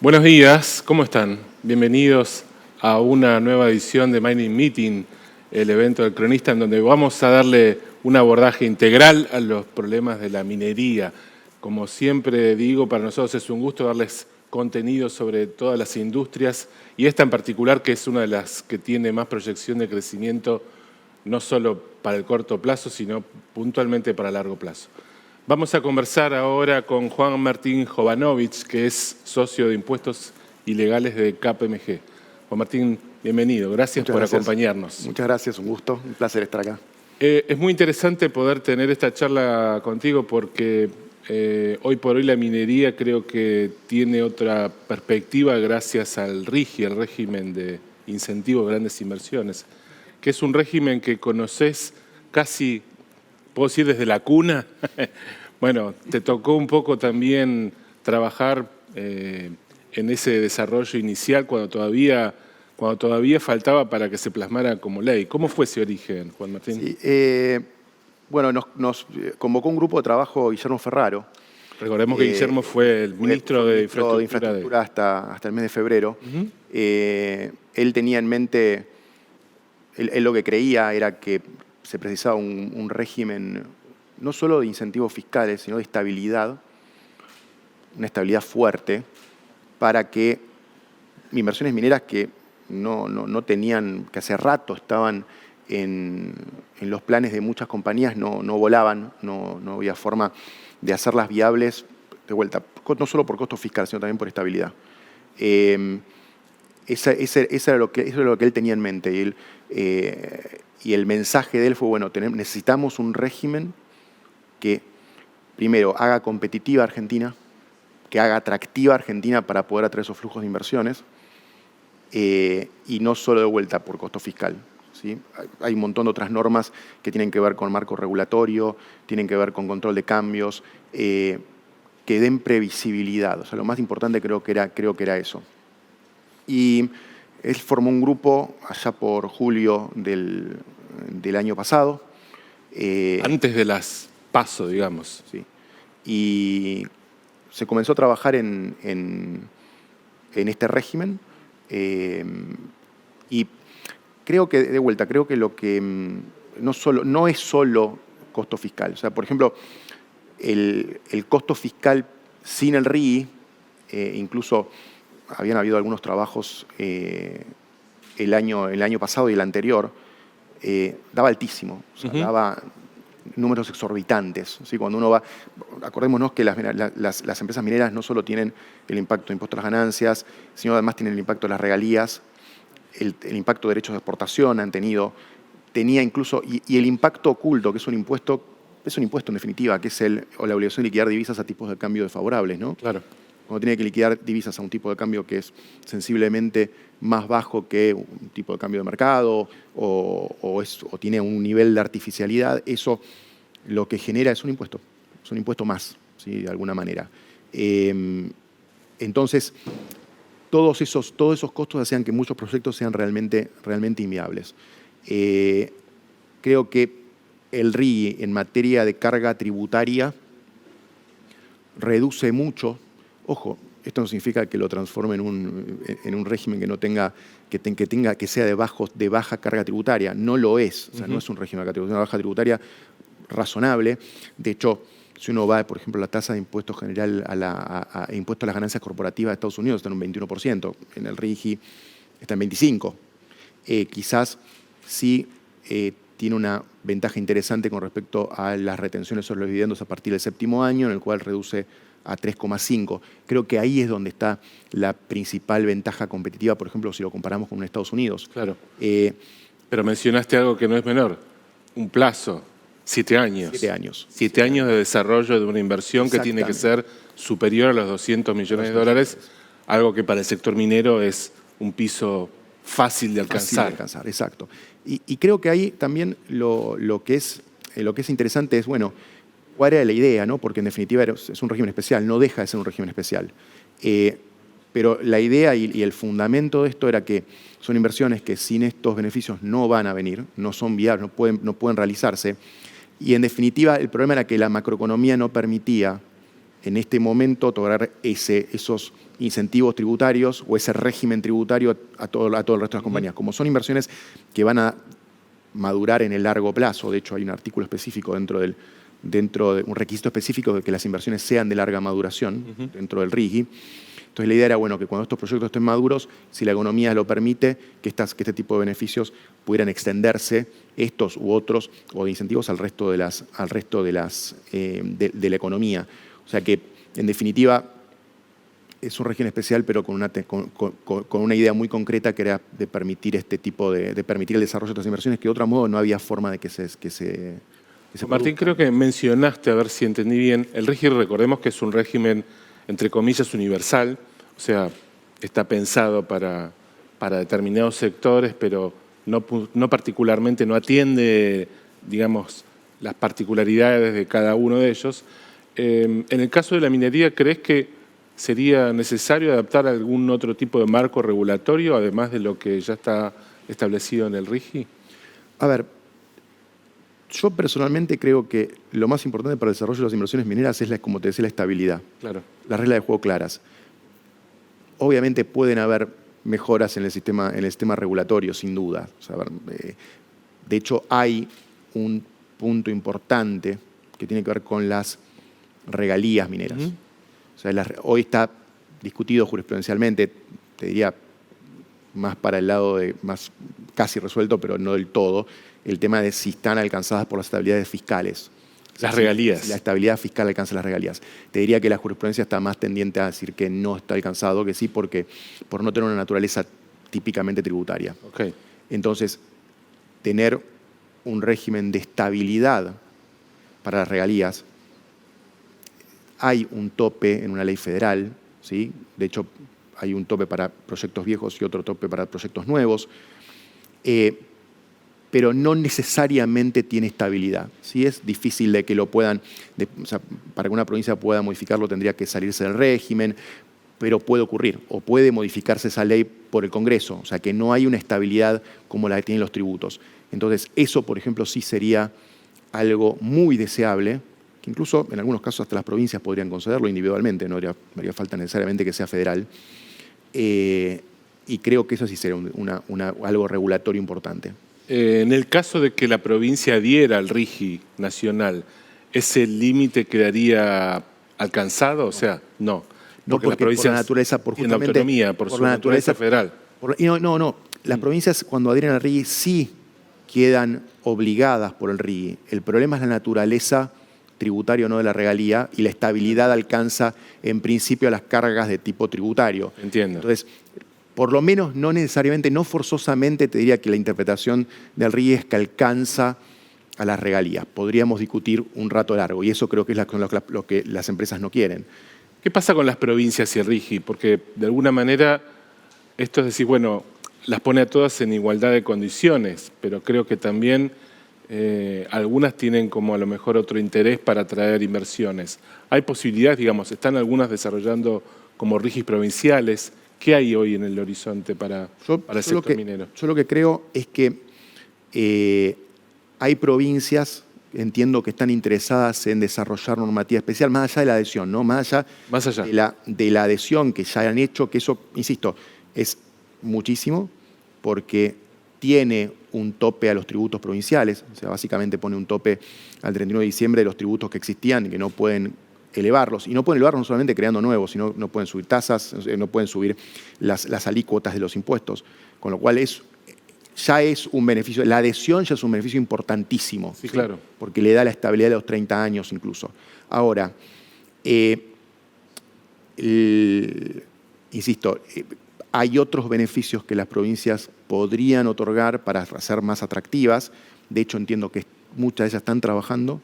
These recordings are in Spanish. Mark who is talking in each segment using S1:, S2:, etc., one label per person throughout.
S1: Buenos días, ¿cómo están? Bienvenidos a una nueva edición de Mining Meeting, el evento del cronista en donde vamos a darle un abordaje integral a los problemas de la minería. Como siempre digo, para nosotros es un gusto darles contenido sobre todas las industrias y esta en particular, que es una de las que tiene más proyección de crecimiento, no solo para el corto plazo, sino puntualmente para el largo plazo. Vamos a conversar ahora con Juan Martín Jovanovic, que es socio de Impuestos Ilegales de KPMG. Juan Martín, bienvenido. Gracias por acompañarnos.
S2: Muchas gracias, un gusto, un placer estar acá.
S1: Es muy interesante poder tener esta charla contigo porque hoy por hoy la minería creo que tiene otra perspectiva gracias al RIGI, el régimen de incentivos de grandes inversiones, que es un régimen que conoces casi, puedo decir, desde la cuna. Bueno, te tocó un poco también trabajar en ese desarrollo inicial cuando todavía faltaba para que se plasmara como ley. ¿Cómo fue ese origen, Juan Martín?
S2: Sí, bueno, nos convocó un grupo de trabajo Guillermo Ferraro.
S1: Recordemos que Guillermo fue el ministro de Infraestructura
S2: hasta el mes de febrero. Él tenía en mente, él lo que creía era que se precisaba un régimen no solo de incentivos fiscales, sino de estabilidad, una estabilidad fuerte, para que inversiones mineras que no tenían, que hace rato estaban en los planes de muchas compañías, no volaban, no había forma de hacerlas viables, de vuelta, no solo por costo fiscal, sino también por estabilidad. Eso era lo que él tenía en mente. Y el mensaje de él fue, bueno, necesitamos un régimen que primero haga competitiva a Argentina, que haga atractiva a Argentina para poder atraer esos flujos de inversiones, y no solo de vuelta por costo fiscal, ¿sí? Hay un montón de otras normas que tienen que ver con marco regulatorio, tienen que ver con control de cambios, que den previsibilidad. O sea, lo más importante creo que era eso. Y él formó un grupo allá por julio del año pasado.
S1: Antes de las PASO, digamos.
S2: Sí. Y se comenzó a trabajar en este régimen. Y creo que, de vuelta, creo que lo que no es solo costo fiscal. O sea, por ejemplo, el costo fiscal sin el RIGI, incluso habían habido algunos trabajos el año pasado y el anterior, daba altísimo, o sea, daba números exorbitantes. ¿Sí? Cuando uno va, acordémonos que las empresas mineras no solo tienen el impacto de impuestos a las ganancias, sino además tienen el impacto de las regalías, el impacto de derechos de exportación tenía incluso, y el impacto oculto, que es un impuesto en definitiva, que es la obligación de liquidar divisas a tipos de cambio desfavorables, ¿no?
S1: Claro.
S2: Cuando tiene que liquidar divisas a un tipo de cambio que es sensiblemente más bajo que un tipo de cambio de mercado o tiene un nivel de artificialidad, eso lo que genera es un impuesto más, ¿sí? De alguna manera. Entonces, todos esos costos hacían que muchos proyectos sean realmente inviables. Creo que el RIGI en materia de carga tributaria reduce mucho. Ojo, esto no significa que lo transforme en un régimen que sea de baja carga tributaria. No lo es. O sea, no es un régimen de una baja tributaria razonable. De hecho, si uno va, por ejemplo, a la tasa de impuesto general a impuesto a las ganancias corporativas de Estados Unidos, está en un 21%. En el RIGI está en 25%. Quizás sí tiene una ventaja interesante con respecto a las retenciones sobre los dividendos a partir del séptimo año, en el cual reduce a 3,5. Creo que ahí es donde está la principal ventaja competitiva, por ejemplo, si lo comparamos con Estados Unidos.
S1: Claro. Pero mencionaste algo que no es menor, un plazo, 7 años.
S2: 7 años.
S1: 7 años de desarrollo de una inversión que tiene que ser superior a los 200 millones de dólares, algo que para el sector minero es un piso fácil de alcanzar.
S2: Exacto. Y creo que ahí también lo que es interesante es, bueno, ¿cuál era la idea? ¿No? Porque en definitiva es un régimen especial, no deja de ser un régimen especial. Pero la idea y el fundamento de esto era que son inversiones que sin estos beneficios no van a venir, no son viables, no pueden realizarse. Y en definitiva el problema era que la macroeconomía no permitía en este momento otorgar esos incentivos tributarios o ese régimen tributario a todo el resto de las compañías. Como son inversiones que van a madurar en el largo plazo, de hecho hay un artículo específico dentro de un requisito específico de que las inversiones sean de larga maduración dentro del RIGI. Entonces la idea era que cuando estos proyectos estén maduros, si la economía lo permite, que este tipo de beneficios pudieran extenderse, estos u otros, o de incentivos al resto de la economía. O sea que, en definitiva, es un régimen especial, pero con una idea muy concreta que era de permitir permitir el desarrollo de estas inversiones, que de otro modo no había forma de que se
S1: Martín,
S2: produzcan.
S1: creo que mencionaste, a ver si entendí bien, el RIGI, recordemos que es un régimen, entre comillas, universal, o sea, está pensado para determinados sectores, pero no particularmente, no atiende, digamos, las particularidades de cada uno de ellos. En el caso de la minería, ¿crees que sería necesario adaptar algún otro tipo de marco regulatorio, además de lo que ya está establecido en el RIGI?
S2: A ver, yo personalmente creo que lo más importante para el desarrollo de las inversiones mineras es, como te decía, la estabilidad.
S1: Claro.
S2: Las reglas de juego claras. Obviamente pueden haber mejoras en el sistema regulatorio, sin duda. O sea, de hecho, hay un punto importante que tiene que ver con las regalías mineras. O sea, hoy está discutido jurisprudencialmente, te diría más para el lado más casi resuelto, pero no del todo, el tema de si están alcanzadas por las estabilidades fiscales.
S1: Las regalías.
S2: Si la estabilidad fiscal alcanza las regalías. Te diría que la jurisprudencia está más tendiente a decir que no está alcanzado, que sí, por no tener una naturaleza típicamente tributaria.
S1: Okay.
S2: Entonces, tener un régimen de estabilidad para las regalías, hay un tope en una ley federal, ¿sí? De hecho, hay un tope para proyectos viejos y otro tope para proyectos nuevos, pero no necesariamente tiene estabilidad. ¿Sí? Es difícil de que lo puedan, o sea, para que una provincia pueda modificarlo tendría que salirse del régimen, pero puede ocurrir, o puede modificarse esa ley por el Congreso, o sea que no hay una estabilidad como la que tienen los tributos. Entonces, eso, por ejemplo, sí sería algo muy deseable, que incluso en algunos casos hasta las provincias podrían concederlo individualmente, no haría falta necesariamente que sea federal. Y creo que eso sí sería algo regulatorio importante.
S1: En el caso de que la provincia adhiera al RIGI nacional, ¿ese límite quedaría alcanzado? O sea, no.
S2: No, porque por la naturaleza,
S1: tienen autonomía, por su naturaleza federal.
S2: No. Las provincias cuando adhieren al RIGI sí quedan obligadas por el RIGI. El problema es la naturaleza tributaria o no de la regalía, y la estabilidad alcanza en principio las cargas de tipo tributario.
S1: Entiendo.
S2: Entonces, por lo menos no necesariamente, no forzosamente te diría que la interpretación del RIGI es que alcanza a las regalías. Podríamos discutir un rato largo, y eso creo que es lo que las empresas no quieren.
S1: ¿Qué pasa con las provincias y el RIGI? Porque de alguna manera esto es decir, bueno, las pone a todas en igualdad de condiciones, pero creo que también algunas tienen como a lo mejor otro interés para atraer inversiones. ¿Hay posibilidades, digamos, están algunas desarrollando como RIGIs provinciales? ¿Qué hay hoy en el horizonte para el sector minero?
S2: Yo lo que creo es que hay provincias, entiendo que están interesadas en desarrollar normativa especial, más allá de la adhesión, ¿no? Más allá de la adhesión que ya han hecho, que eso, insisto, es muchísimo, porque tiene un tope a los tributos provinciales, o sea, básicamente pone un tope al 31 de diciembre de los tributos que existían y que no pueden elevarlos. Y no pueden elevarlos no solamente creando nuevos, sino no pueden subir tasas, no pueden subir las alícuotas de los impuestos, con lo cual ya es un beneficio, la adhesión ya es un beneficio importantísimo.
S1: Sí, claro.
S2: Porque le da la estabilidad de los 30 años incluso. Ahora, insisto, hay otros beneficios que las provincias podrían otorgar para ser más atractivas. De hecho, entiendo que muchas de ellas están trabajando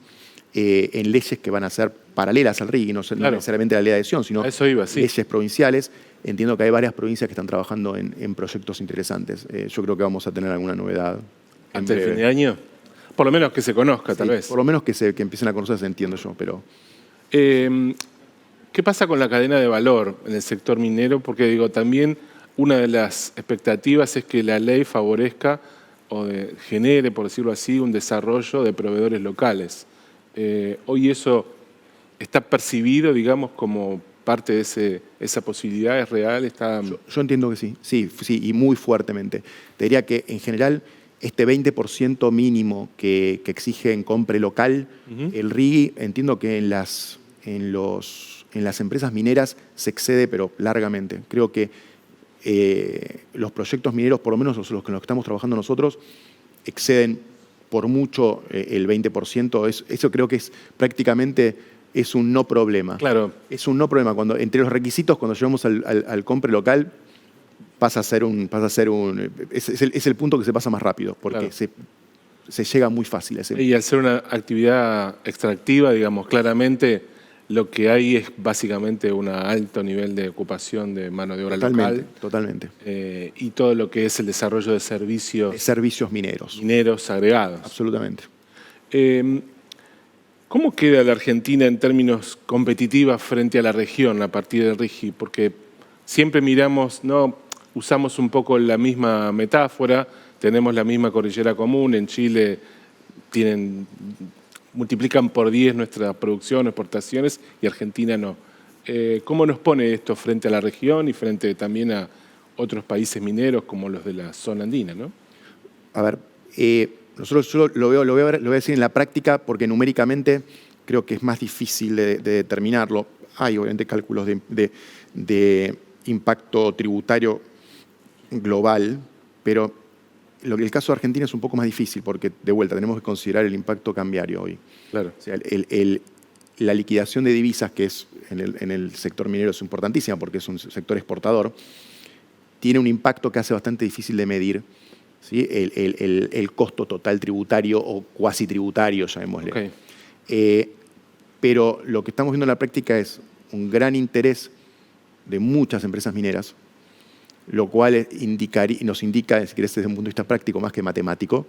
S2: en leyes que van a ser paralelas al RIGI, no necesariamente la ley de adhesión, sino leyes provinciales. Entiendo que hay varias provincias que están trabajando en proyectos interesantes. Yo creo que vamos a tener alguna novedad.
S1: ¿Antes del fin de año? Por lo menos que se conozca, tal vez.
S2: Por lo menos que empiecen a conocerse, entiendo yo, pero...
S1: ¿Qué pasa con la cadena de valor en el sector minero? Porque digo, también una de las expectativas es que la ley favorezca o genere, por decirlo así, un desarrollo de proveedores locales. Hoy eso está percibido, digamos, como parte de esa posibilidad? ¿Es real? Está...
S2: Yo entiendo que sí, sí, y muy fuertemente. Te diría que en general este 20% mínimo que exige en compra local, el RIGI, entiendo que en las empresas mineras se excede, pero largamente. Creo que los proyectos mineros, por lo menos los que estamos trabajando nosotros, exceden por mucho el 20%. Eso creo que es prácticamente un no problema.
S1: Claro.
S2: Es un no problema. Entre los requisitos, cuando llegamos al compre local, es el punto que se pasa más rápido, porque claro, se llega muy fácil a ese.
S1: Y al ser una actividad extractiva, digamos, claramente lo que hay es básicamente un alto nivel de ocupación de mano de obra local.
S2: Totalmente.
S1: Y todo lo que es el desarrollo de servicios
S2: mineros.
S1: Mineros agregados.
S2: Absolutamente.
S1: ¿Cómo queda la Argentina en términos competitivos frente a la región a partir del RIGI? Porque siempre miramos, ¿no? Usamos un poco la misma metáfora, tenemos la misma cordillera común, en Chile multiplican por 10 nuestra producción, exportaciones, y Argentina no. ¿Cómo nos pone esto frente a la región y frente también a otros países mineros como los de la zona andina, ¿no?
S2: A ver, yo lo voy a decir en la práctica porque numéricamente creo que es más difícil de determinarlo. Hay obviamente cálculos de impacto tributario global, pero el caso de Argentina es un poco más difícil porque, de vuelta, tenemos que considerar el impacto cambiario hoy.
S1: Claro.
S2: O sea, la liquidación de divisas, que es en el sector minero es importantísima porque es un sector exportador, tiene un impacto que hace bastante difícil de medir, ¿sí? El costo total tributario o cuasi tributario, llamémosle.
S1: Okay.
S2: Pero lo que estamos viendo en la práctica es un gran interés de muchas empresas mineras, lo cual nos indica, si querés, desde un punto de vista práctico más que matemático,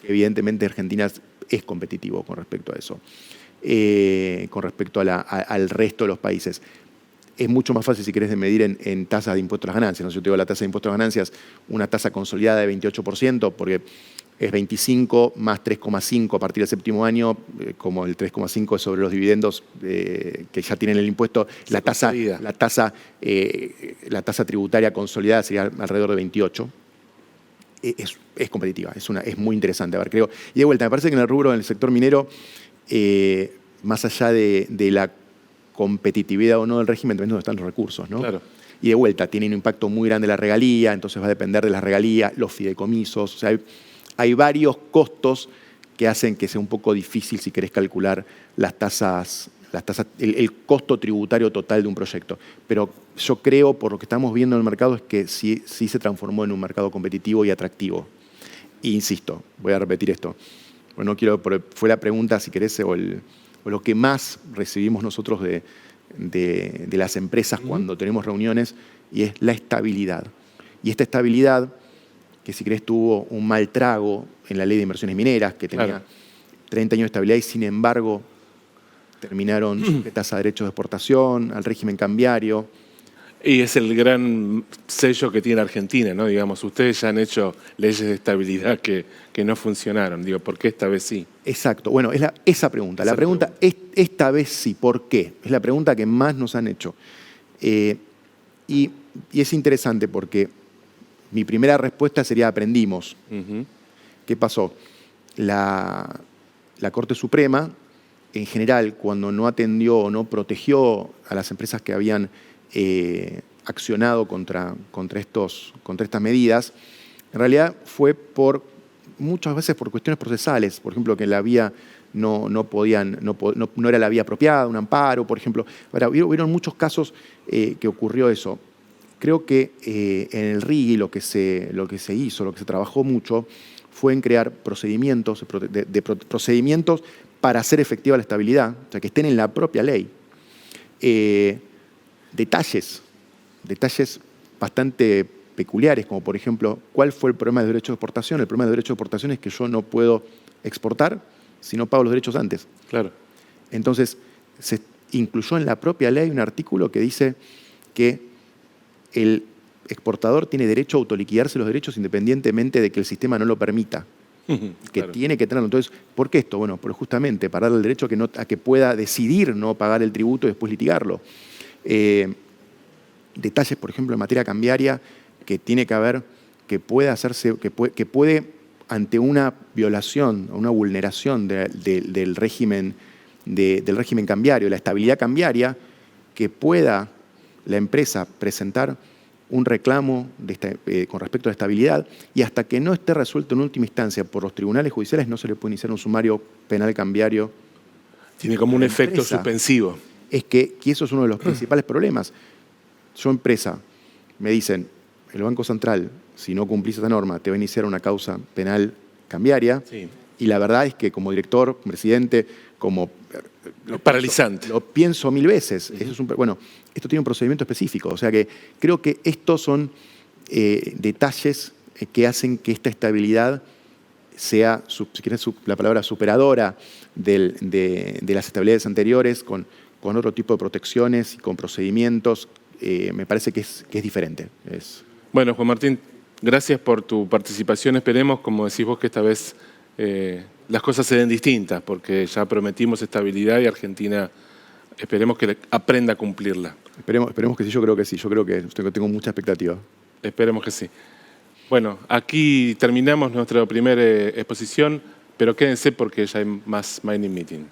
S2: que evidentemente Argentina es competitivo con respecto a eso, con respecto al resto de los países. Es mucho más fácil, si querés, de medir en tasas de impuestos a las ganancias. ¿No? Yo te digo la tasa de impuestos a las ganancias, una tasa consolidada de 28%, porque es 25 más 3,5 a partir del séptimo año, como el 3,5 es sobre los dividendos que ya tienen el impuesto, la tasa tributaria consolidada sería alrededor de 28. Es competitiva, es muy interesante. A ver, creo. Y de vuelta, me parece que en el rubro del sector minero, más allá de la competitividad o no del régimen, también es donde están los recursos, ¿no?
S1: Claro.
S2: Y de vuelta, tiene un impacto muy grande la regalía, entonces va a depender de las regalías, los fideicomisos, o sea, hay varios costos que hacen que sea un poco difícil, si querés, calcular el costo tributario total de un proyecto. Pero yo creo, por lo que estamos viendo en el mercado, es que sí se transformó en un mercado competitivo y atractivo. E insisto, voy a repetir esto. Bueno, no quiero, fue la pregunta, si querés, o lo que más recibimos nosotros de las empresas cuando tenemos reuniones, y es la estabilidad. Y esta estabilidad, que si querés tuvo un mal trago en la ley de inversiones mineras, que tenía 30 años de estabilidad y sin embargo terminaron sujetas a derechos de exportación, al régimen cambiario.
S1: Y es el gran sello que tiene Argentina, ¿no? Digamos, ustedes ya han hecho leyes de estabilidad que no funcionaron. Digo, ¿por qué esta vez sí?
S2: Exacto. Bueno, es esa pregunta. La pregunta es, esta vez sí, ¿por qué? Es la pregunta que más nos han hecho. Y es interesante porque mi primera respuesta sería aprendimos. ¿Qué pasó? La Corte Suprema, en general, cuando no atendió o no protegió a las empresas que habían accionado contra estas medidas, en realidad fue muchas veces por cuestiones procesales, por ejemplo, que la vía no era la vía apropiada, un amparo, por ejemplo. Ahora, hubieron muchos casos que ocurrió eso. Creo que en el RIGI lo que se trabajó mucho fue en crear procedimientos para hacer efectiva la estabilidad, o sea, que estén en la propia ley. Detalles bastante peculiares, como por ejemplo, ¿cuál fue el problema de derecho de exportación? El problema de derecho de exportación es que yo no puedo exportar si no pago los derechos antes.
S1: Claro.
S2: Entonces, se incluyó en la propia ley un artículo que dice que el exportador tiene derecho a autoliquidarse los derechos independientemente de que el sistema no lo permita. que
S1: Claro.
S2: tiene que tenerlo. Entonces, ¿por qué esto? Bueno, justamente para darle el derecho a que pueda decidir no pagar el tributo y después litigarlo. Detalles, por ejemplo, en materia cambiaria, que tiene que haber, que puede hacerse, que puede ante una violación o una vulneración del régimen cambiario, la estabilidad cambiaria, que pueda la empresa presentar un reclamo con respecto a la estabilidad, y hasta que no esté resuelto en última instancia por los tribunales judiciales no se le puede iniciar un sumario penal cambiario.
S1: Tiene como un
S2: La
S1: efecto
S2: empresa,
S1: suspensivo.
S2: es que eso es uno de los principales problemas. Yo, empresa, me dicen, el Banco Central, si no cumplís esa norma, te va a iniciar una causa penal cambiaria.
S1: Sí.
S2: Y la verdad es que como director, como presidente, como...
S1: Es paralizante.
S2: Lo pienso 1000 veces. Eso es bueno, esto tiene un procedimiento específico. O sea que creo que estos son detalles que hacen que esta estabilidad sea, si querés la palabra, superadora de las estabilidades anteriores, con otro tipo de protecciones y con procedimientos. Me parece que es diferente.
S1: Bueno, Juan Martín, gracias por tu participación. Esperemos, como decís vos, que esta vez las cosas se den distintas, porque ya prometimos estabilidad y Argentina esperemos que aprenda a cumplirla.
S2: Esperemos que sí, yo creo que sí. Yo creo que tengo mucha expectativa.
S1: Esperemos que sí. Bueno, aquí terminamos nuestra primera exposición, pero quédense porque ya hay más Mining Meeting.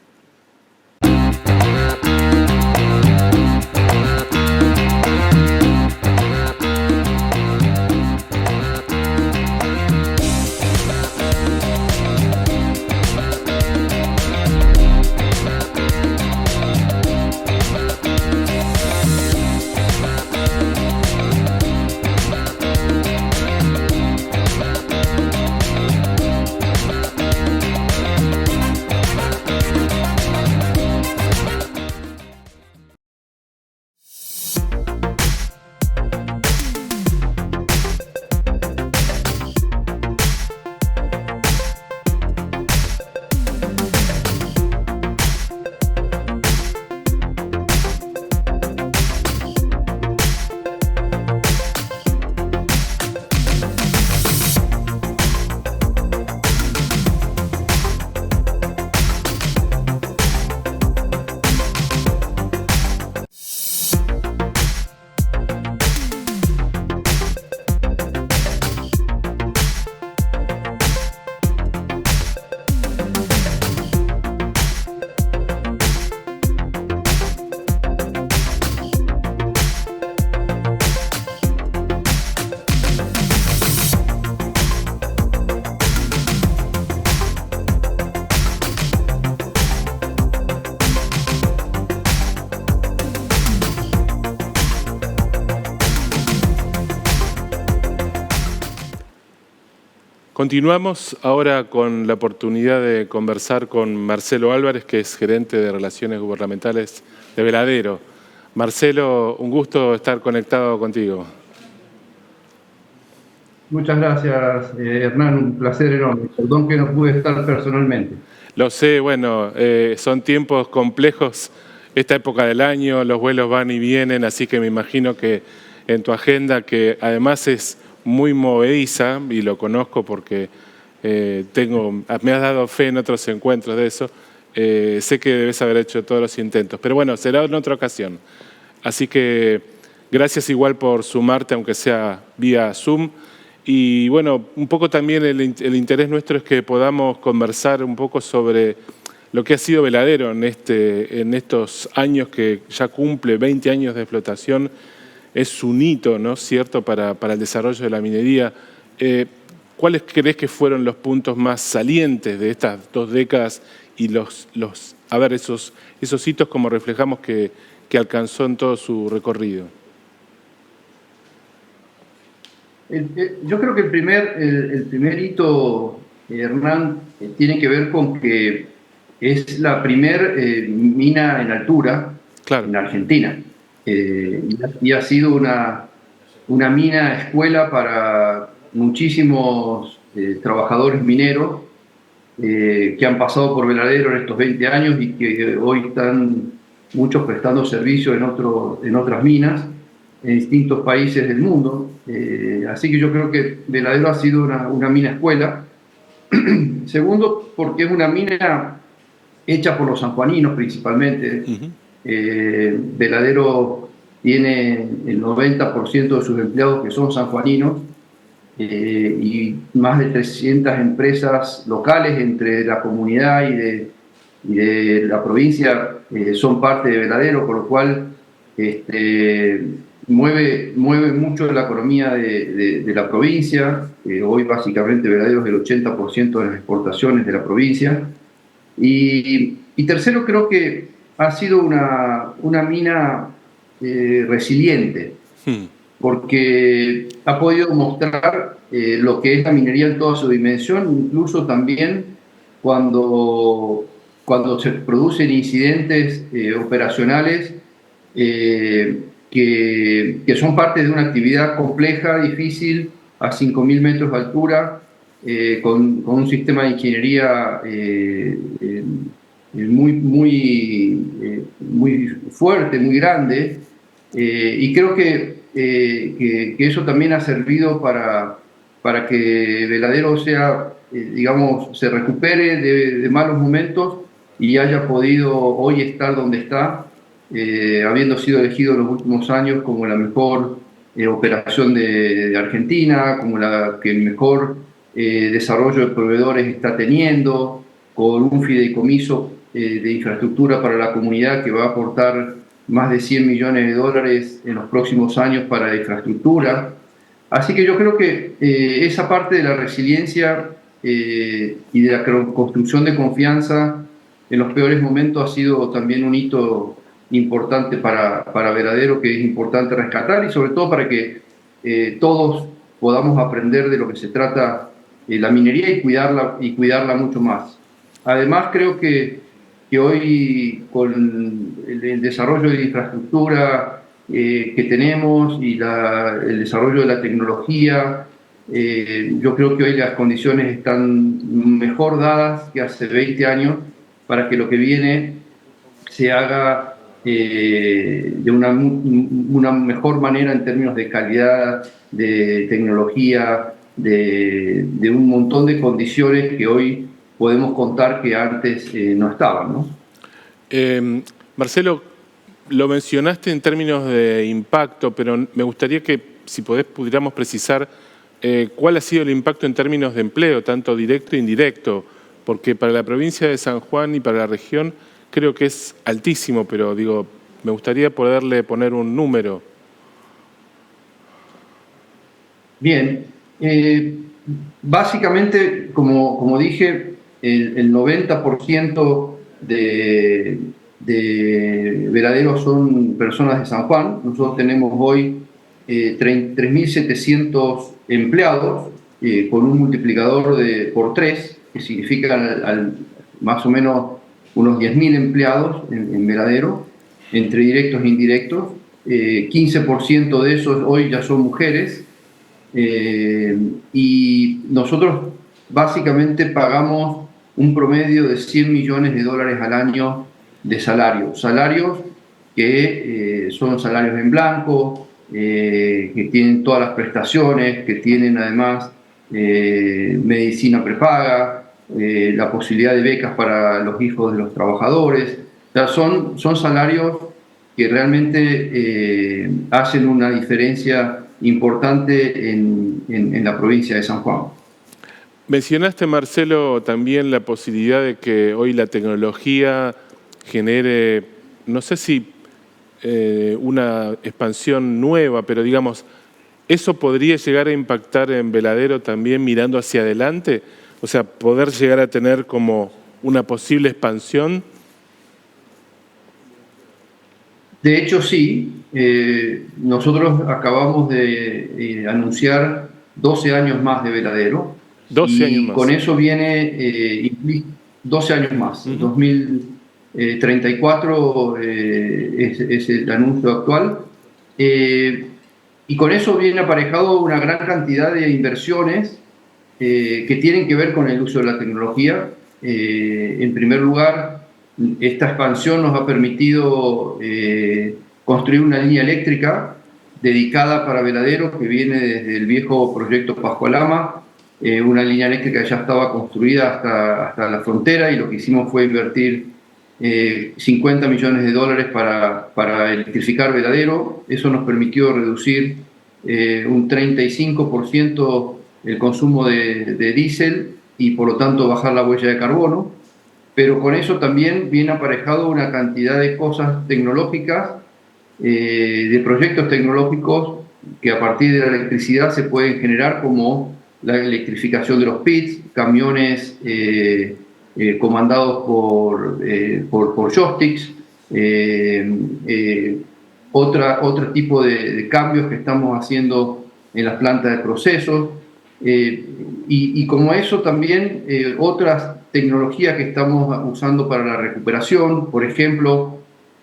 S1: Continuamos ahora con la oportunidad de conversar con Marcelo Álvarez, que es gerente de Relaciones Gubernamentales de Veladero. Marcelo, un gusto estar conectado contigo.
S3: Muchas gracias, Hernán, un placer enorme. Perdón que no pude estar personalmente.
S1: Lo sé, bueno, son tiempos complejos, esta época del año, los vuelos van y vienen, así que me imagino que en tu agenda, que además es muy movediza, y lo conozco porque me has dado fe en otros encuentros de eso, sé que debes haber hecho todos los intentos, pero bueno, será en otra ocasión. Así que gracias igual por sumarte, aunque sea vía Zoom. Y bueno, un poco también el interés nuestro es que podamos conversar un poco sobre lo que ha sido Veladero en estos años que ya cumple 20 años de explotación. Es un hito, ¿no es cierto?, para el desarrollo de la minería. ¿Cuáles crees que fueron los puntos más salientes de estas 2 décadas y esos hitos como reflejamos que alcanzó en todo su recorrido?
S3: Yo creo que el primer hito, Hernán, tiene que ver con que es la primer mina en altura, claro, en Argentina. Y ha sido una mina escuela para muchísimos trabajadores mineros que han pasado por Veladero en estos 20 años y que hoy están muchos prestando servicio en otras minas en distintos países del mundo. Así que yo creo que Veladero ha sido una mina escuela Segundo, porque es una mina hecha por los sanjuaninos principalmente. Veladero tiene el 90% de sus empleados que son sanjuaninos, y más de 300 empresas locales entre la comunidad y de la provincia son parte de Veladero, por lo cual mueve mucho la economía de la provincia. Hoy básicamente Veladero es el 80% de las exportaciones de la provincia. Y tercero, creo que ha sido una mina resiliente, porque ha podido mostrar lo que es la minería en toda su dimensión, incluso también cuando se producen incidentes operacionales que son parte de una actividad compleja, difícil, a 5.000 metros de altura, con un sistema de ingeniería muy fuerte, muy grande, y creo que eso también ha servido para que Veladero sea, digamos, se recupere de malos momentos y haya podido hoy estar donde está, habiendo sido elegido en los últimos años como la mejor operación de Argentina, como la que mejor desarrollo de proveedores está teniendo, con un fideicomiso de infraestructura para la comunidad que va a aportar más de 100 millones de dólares en los próximos años para la infraestructura. Así que yo creo que esa parte de la resiliencia y de la construcción de confianza en los peores momentos ha sido también un hito importante para Veladero, que es importante rescatar, y sobre todo para que todos podamos aprender de lo que se trata la minería y cuidarla mucho más. Además, creo que hoy, con el desarrollo de la infraestructura que tenemos y el desarrollo de la tecnología, yo creo que hoy las condiciones están mejor dadas que hace 20 años para que lo que viene se haga de una mejor manera en términos de calidad, de tecnología, de un montón de condiciones que hoy podemos contar que antes no estaban, ¿no?
S1: Marcelo, lo mencionaste en términos de impacto, pero me gustaría que, si pudiéramos precisar cuál ha sido el impacto en términos de empleo, tanto directo e indirecto, porque para la provincia de San Juan y para la región creo que es altísimo, pero digo, me gustaría poderle poner un número.
S3: Bien, básicamente, como dije, el 90% de Veladero son personas de San Juan. Nosotros tenemos hoy 3.700 empleados, con un multiplicador por 3, que significa más o menos unos 10.000 empleados en Veladero, entre directos e indirectos. 15% de esos hoy ya son mujeres, y nosotros básicamente pagamos un promedio de 100 millones de dólares al año de salarios que son salarios en blanco, que tienen todas las prestaciones, que tienen además medicina prepaga, la posibilidad de becas para los hijos de los trabajadores. O sea, son salarios que realmente hacen una diferencia importante en la provincia de San Juan.
S1: Mencionaste, Marcelo, también la posibilidad de que hoy la tecnología genere, no sé si una expansión nueva, pero digamos, ¿eso podría llegar a impactar en Veladero también mirando hacia adelante? O sea, poder llegar a tener como una posible expansión.
S3: De hecho, sí. Nosotros acabamos de anunciar 12 años más de Veladero.
S1: 12 años más.
S3: Con eso viene 12 años más. 2034 es el anuncio actual. Y con eso viene aparejado una gran cantidad de inversiones que tienen que ver con el uso de la tecnología. En primer lugar, esta expansión nos ha permitido construir una línea eléctrica dedicada para Veladero, que viene desde el viejo proyecto Pascualama, una línea eléctrica ya estaba construida hasta la frontera, y lo que hicimos fue invertir 50 millones de dólares para electrificar Veladero. Eso nos permitió reducir un 35% el consumo de diésel y por lo tanto bajar la huella de carbono, pero con eso también viene aparejado una cantidad de cosas tecnológicas, de proyectos tecnológicos que a partir de la electricidad se pueden generar, como la electrificación de los pits, camiones comandados por joysticks, otro tipo de cambios que estamos haciendo en las plantas de procesos, y como eso también otras tecnologías que estamos usando para la recuperación. Por ejemplo,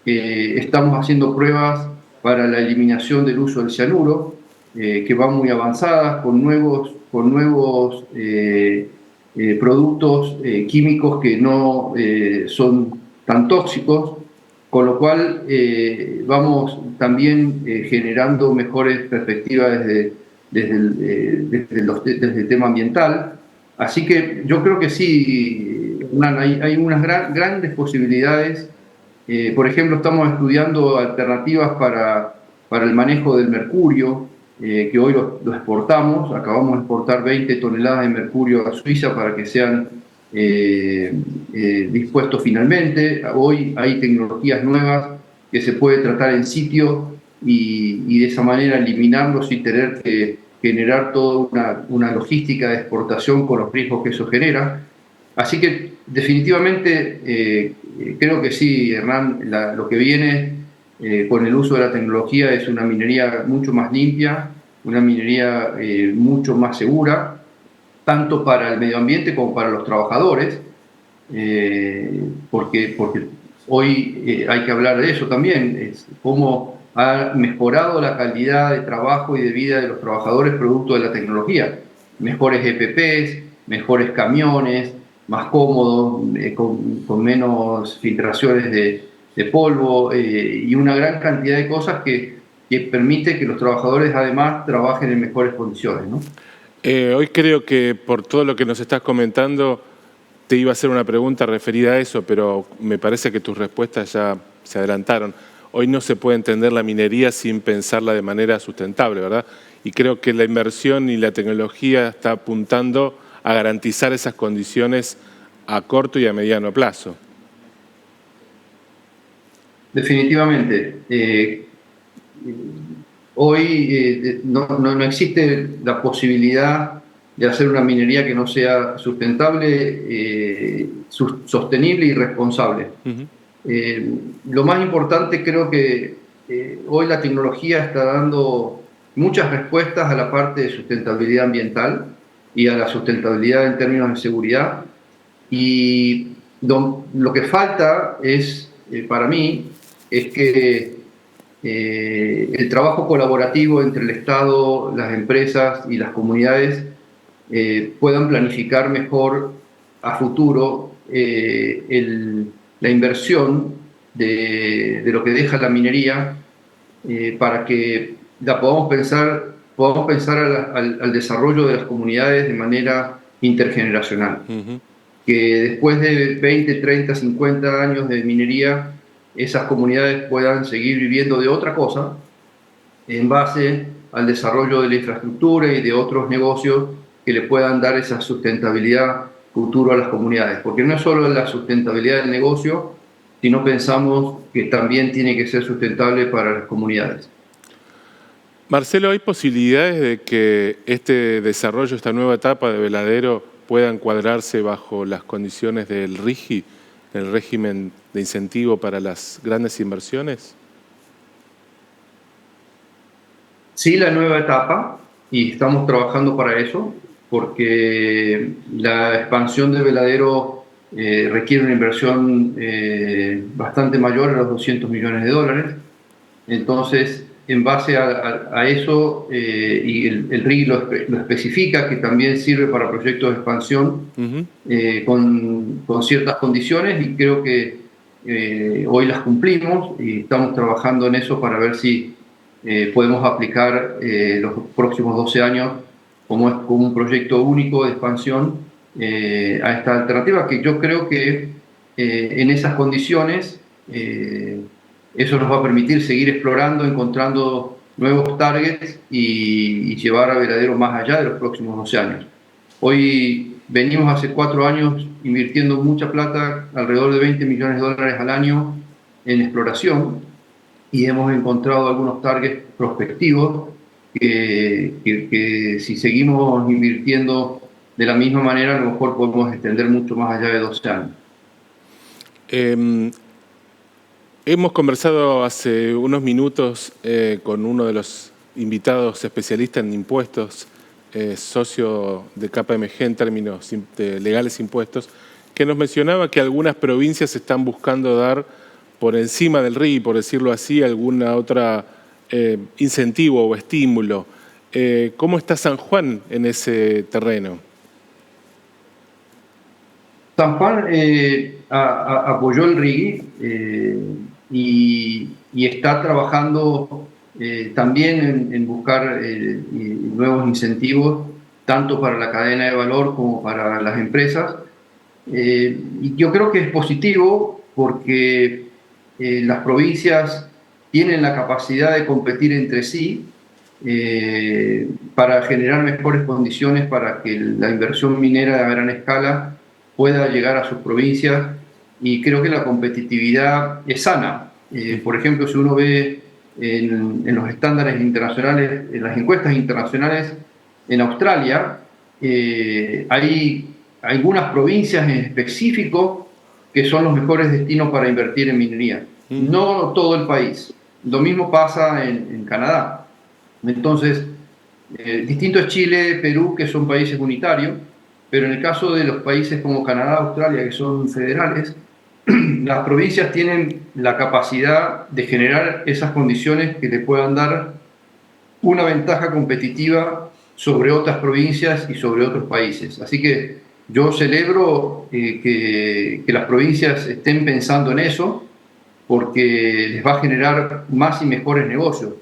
S3: estamos haciendo pruebas para la eliminación del uso del cianuro, que van muy avanzadas, con nuevos productos químicos que no son tan tóxicos, con lo cual vamos también generando mejores perspectivas desde el tema ambiental. Así que yo creo que sí, Hernán, hay unas grandes posibilidades. Por ejemplo, estamos estudiando alternativas para el manejo del mercurio, que hoy lo exportamos. Acabamos de exportar 20 toneladas de mercurio a Suiza para que sean dispuestos finalmente. Hoy hay tecnologías nuevas que se puede tratar en sitio y de esa manera eliminarlo sin tener que generar toda una logística de exportación con los riesgos que eso genera. Así que definitivamente creo que sí, Hernán, lo que viene con el uso de la tecnología es una minería mucho más limpia, una minería mucho más segura, tanto para el medio ambiente como para los trabajadores, porque hoy hay que hablar de eso también, es cómo ha mejorado la calidad de trabajo y de vida de los trabajadores producto de la tecnología. Mejores EPPs, mejores camiones, más cómodos, con menos filtraciones de polvo, y una gran cantidad de cosas que permite que los trabajadores además trabajen en mejores condiciones, ¿no?
S1: Hoy creo que por todo lo que nos estás comentando te iba a hacer una pregunta referida a eso, pero me parece que tus respuestas ya se adelantaron. Hoy no se puede entender la minería sin pensarla de manera sustentable, ¿verdad? Y creo que la inversión y la tecnología está apuntando a garantizar esas condiciones a corto y a mediano plazo.
S3: Definitivamente. Hoy no existe la posibilidad de hacer una minería que no sea sustentable, sostenible y responsable. Lo más importante, creo que hoy la tecnología está dando muchas respuestas a la parte de sustentabilidad ambiental y a la sustentabilidad en términos de seguridad, y lo que falta es, para mí, es que el trabajo colaborativo entre el Estado, las empresas y las comunidades puedan planificar mejor a futuro la inversión de lo que deja la minería, para que la podamos pensar al desarrollo de las comunidades de manera intergeneracional. Que después de 20, 30, 50 años de minería, esas comunidades puedan seguir viviendo de otra cosa en base al desarrollo de la infraestructura y de otros negocios que le puedan dar esa sustentabilidad futuro a las comunidades. Porque no es solo la sustentabilidad del negocio, sino pensamos que también tiene que ser sustentable para las comunidades.
S1: Marcelo, ¿hay posibilidades de que este desarrollo, esta nueva etapa de Veladero, pueda encuadrarse bajo las condiciones del RIGI, el régimen de incentivo para las grandes inversiones?
S3: Sí, la nueva etapa, y estamos trabajando para eso, porque la expansión de Veladero requiere una inversión bastante mayor a los 200 millones de dólares. Entonces, en base a eso, y el RIGI lo especifica, que también sirve para proyectos de expansión con ciertas condiciones, y creo que hoy las cumplimos y estamos trabajando en eso para ver si podemos aplicar los próximos 12 años como un proyecto único de expansión a esta alternativa, que yo creo que en esas condiciones eso nos va a permitir seguir explorando, encontrando nuevos targets y llevar a Veladero más allá de los próximos 12 años. Hoy venimos hace 4 años invirtiendo mucha plata, alrededor de $20 millones al año en exploración, y hemos encontrado algunos targets prospectivos que si seguimos invirtiendo de la misma manera, a lo mejor podemos extender mucho más allá de 12 años.
S1: Hemos conversado hace unos minutos con uno de los invitados especialistas en impuestos, socio de KPMG en términos de legales impuestos, que nos mencionaba que algunas provincias están buscando dar por encima del RIGI, por decirlo así, alguna otra incentivo o estímulo. ¿Cómo está San Juan en ese terreno?
S3: San Juan apoyó el RIGI y está trabajando también en buscar nuevos incentivos, tanto para la cadena de valor como para las empresas. Y yo creo que es positivo porque las provincias tienen la capacidad de competir entre sí para generar mejores condiciones para que la inversión minera a gran escala pueda llegar a sus provincias, y creo que la competitividad es sana. Por ejemplo, si uno ve en los estándares internacionales, en las encuestas internacionales, en Australia hay algunas provincias en específico que son los mejores destinos para invertir en minería. No todo el país. Lo mismo pasa en Canadá. Entonces, distinto es Chile, Perú, que son países unitarios, pero en el caso de los países como Canadá, Australia, que son federales, las provincias tienen la capacidad de generar esas condiciones que le puedan dar una ventaja competitiva sobre otras provincias y sobre otros países. Así que yo celebro que las provincias estén pensando en eso, porque les va a generar más y mejores negocios.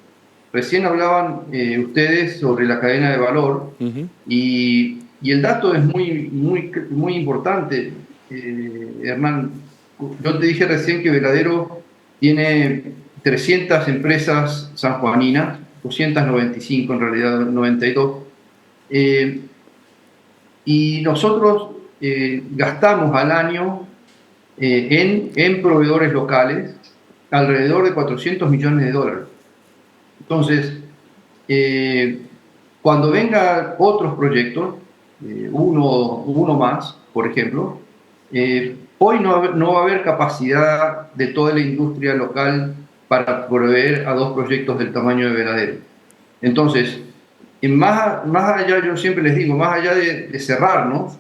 S3: Recién hablaban ustedes sobre la cadena de valor, y el dato es muy importante, Hernán. Yo te dije recién que Veladero tiene 300 empresas sanjuaninas, 295 en realidad, 92, y nosotros gastamos al año en proveedores locales alrededor de $400 millones. Entonces, cuando vengan otros proyectos, uno más, por ejemplo, hoy no va a haber capacidad de toda la industria local para proveer a 2 proyectos del tamaño de Veladero. Entonces, más allá, yo siempre les digo, más allá de cerrarnos,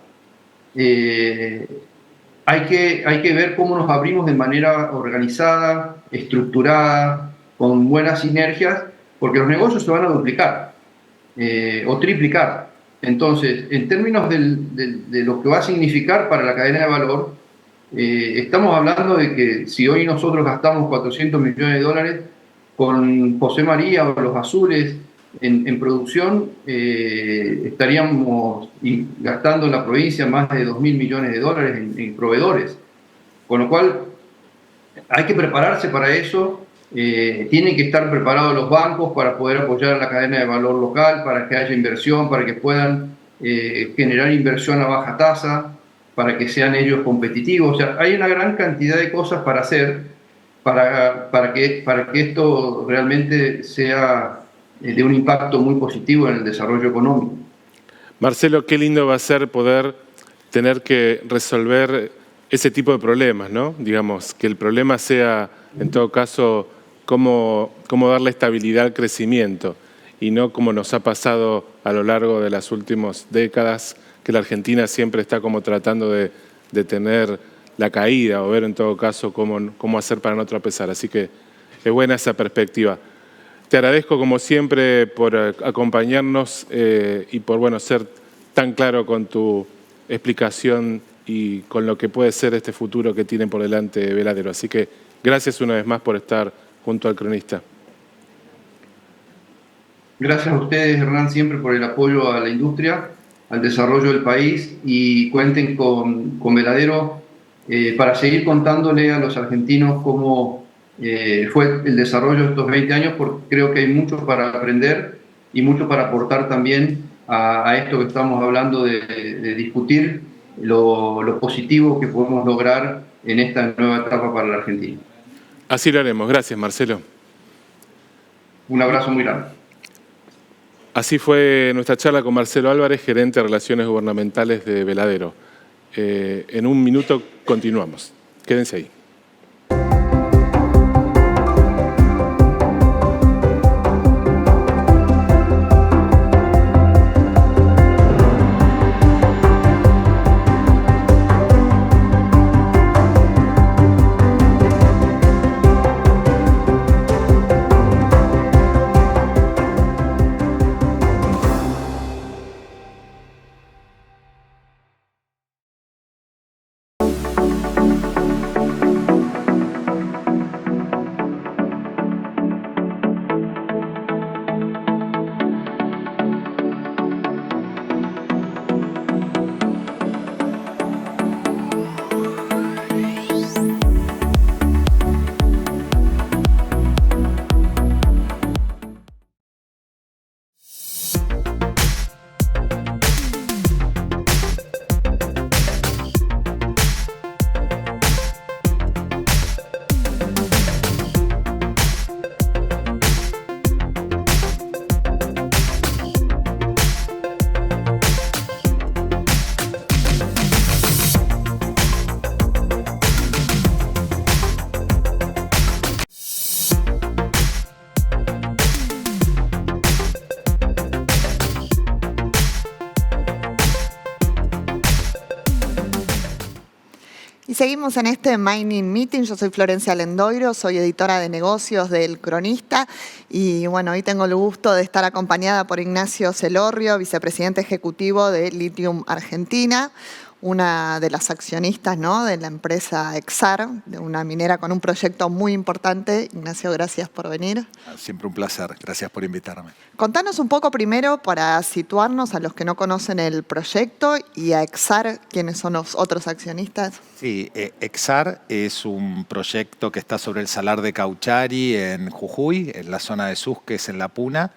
S3: hay que ver cómo nos abrimos de manera organizada, estructurada, con buenas sinergias, porque los negocios se van a duplicar o triplicar. Entonces, en términos de lo que va a significar para la cadena de valor, estamos hablando de que si hoy nosotros gastamos $400 millones, con José María o los Azules en producción, estaríamos gastando en la provincia más de $2.000 millones en proveedores. Con lo cual, hay que prepararse para eso. Tienen que estar preparados los bancos para poder apoyar a la cadena de valor local, para que haya inversión, para que puedan generar inversión a baja tasa, para que sean ellos competitivos. O sea, hay una gran cantidad de cosas para hacer para que esto realmente sea de un impacto muy positivo en el desarrollo económico.
S1: Marcelo, qué lindo va a ser poder tener que resolver ese tipo de problemas, ¿no? Digamos, que el problema sea, en todo caso, cómo darle estabilidad al crecimiento, y no como nos ha pasado a lo largo de las últimas décadas, que la Argentina siempre está como tratando de tener la caída, o ver en todo caso cómo hacer para no tropezar. Así que es buena esa perspectiva. Te agradezco como siempre por acompañarnos y por ser tan claro con tu explicación y con lo que puede ser este futuro que tiene por delante Veladero. Así que gracias una vez más por estar junto al cronista.
S3: Gracias a ustedes, Hernán, siempre por el apoyo a la industria, al desarrollo del país, y cuenten con Veladero para seguir contándole a los argentinos cómo fue el desarrollo de estos 20 años, porque creo que hay mucho para aprender y mucho para aportar también a esto que estamos hablando de discutir lo positivo que podemos lograr en esta nueva etapa para la Argentina.
S1: Así lo haremos. Gracias, Marcelo.
S3: Un abrazo muy grande.
S1: Así fue nuestra charla con Marcelo Álvarez, gerente de Relaciones Gubernamentales de Veladero. En un minuto continuamos. Quédense ahí.
S4: Y seguimos en este Mining Meeting. Yo soy Florencia Lendoiro, soy editora de negocios del Cronista y bueno, hoy tengo el gusto de estar acompañada por Ignacio Celorrio, vicepresidente ejecutivo de Lithium Argentina, una de las accionistas, ¿no?, de la empresa Exar, de una minera con un proyecto muy importante. Ignacio, gracias por venir.
S5: Siempre un placer, gracias por invitarme.
S4: Contanos un poco primero para situarnos a los que no conocen el proyecto y a Exar, ¿quiénes son los otros accionistas?
S5: Sí, Exar es un proyecto que está sobre el Salar de Cauchari en Jujuy, en la zona de Susques, en La Puna.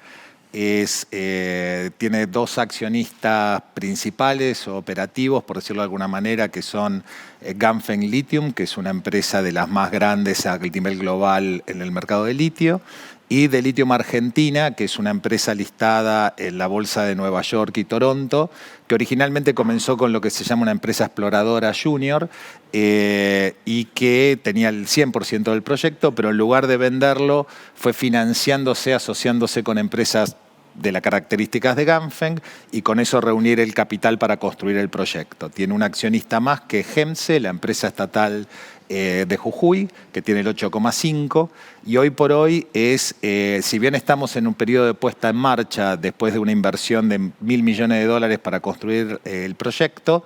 S5: Tiene dos accionistas principales o operativos, por decirlo de alguna manera, que son Ganfeng Lithium, que es una empresa de las más grandes a nivel global en el mercado de litio, y de Lithium Argentina, que es una empresa listada en la Bolsa de Nueva York y Toronto, que originalmente comenzó con lo que se llama una empresa exploradora junior y que tenía el 100% del proyecto, pero en lugar de venderlo fue financiándose, asociándose con empresas de las características de Ganfeng y con eso reunir el capital para construir el proyecto. Tiene un accionista más que GEMSE, la empresa estatal de Jujuy, que tiene el 8,5%, y hoy por hoy si bien estamos en un periodo de puesta en marcha después de una inversión de $1.000 millones para construir el proyecto,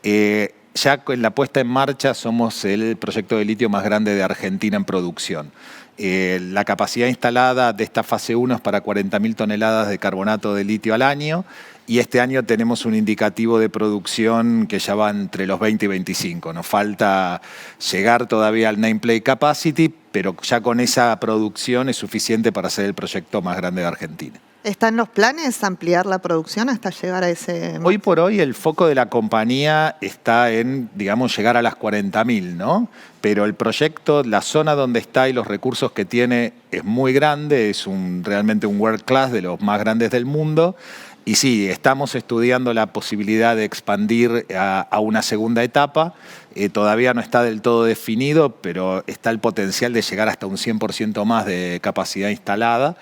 S5: ya en la puesta en marcha somos el proyecto de litio más grande de Argentina en producción. La capacidad instalada de esta fase 1 es para 40.000 toneladas de carbonato de litio al año y este año tenemos un indicativo de producción que ya va entre los 20 y 25. Nos falta llegar todavía al nameplate capacity, pero ya con esa producción es suficiente para hacer el proyecto más grande de Argentina.
S4: ¿Está en los planes ampliar la producción hasta llegar a ese...?
S5: Hoy por hoy el foco de la compañía está en, digamos, llegar a las 40.000, ¿no? Pero el proyecto, la zona donde está y los recursos que tiene es muy grande, es realmente un world class de los más grandes del mundo. Y sí, estamos estudiando la posibilidad de expandir a una segunda etapa. Todavía no está del todo definido, pero está el potencial de llegar hasta un 100% más de capacidad instalada.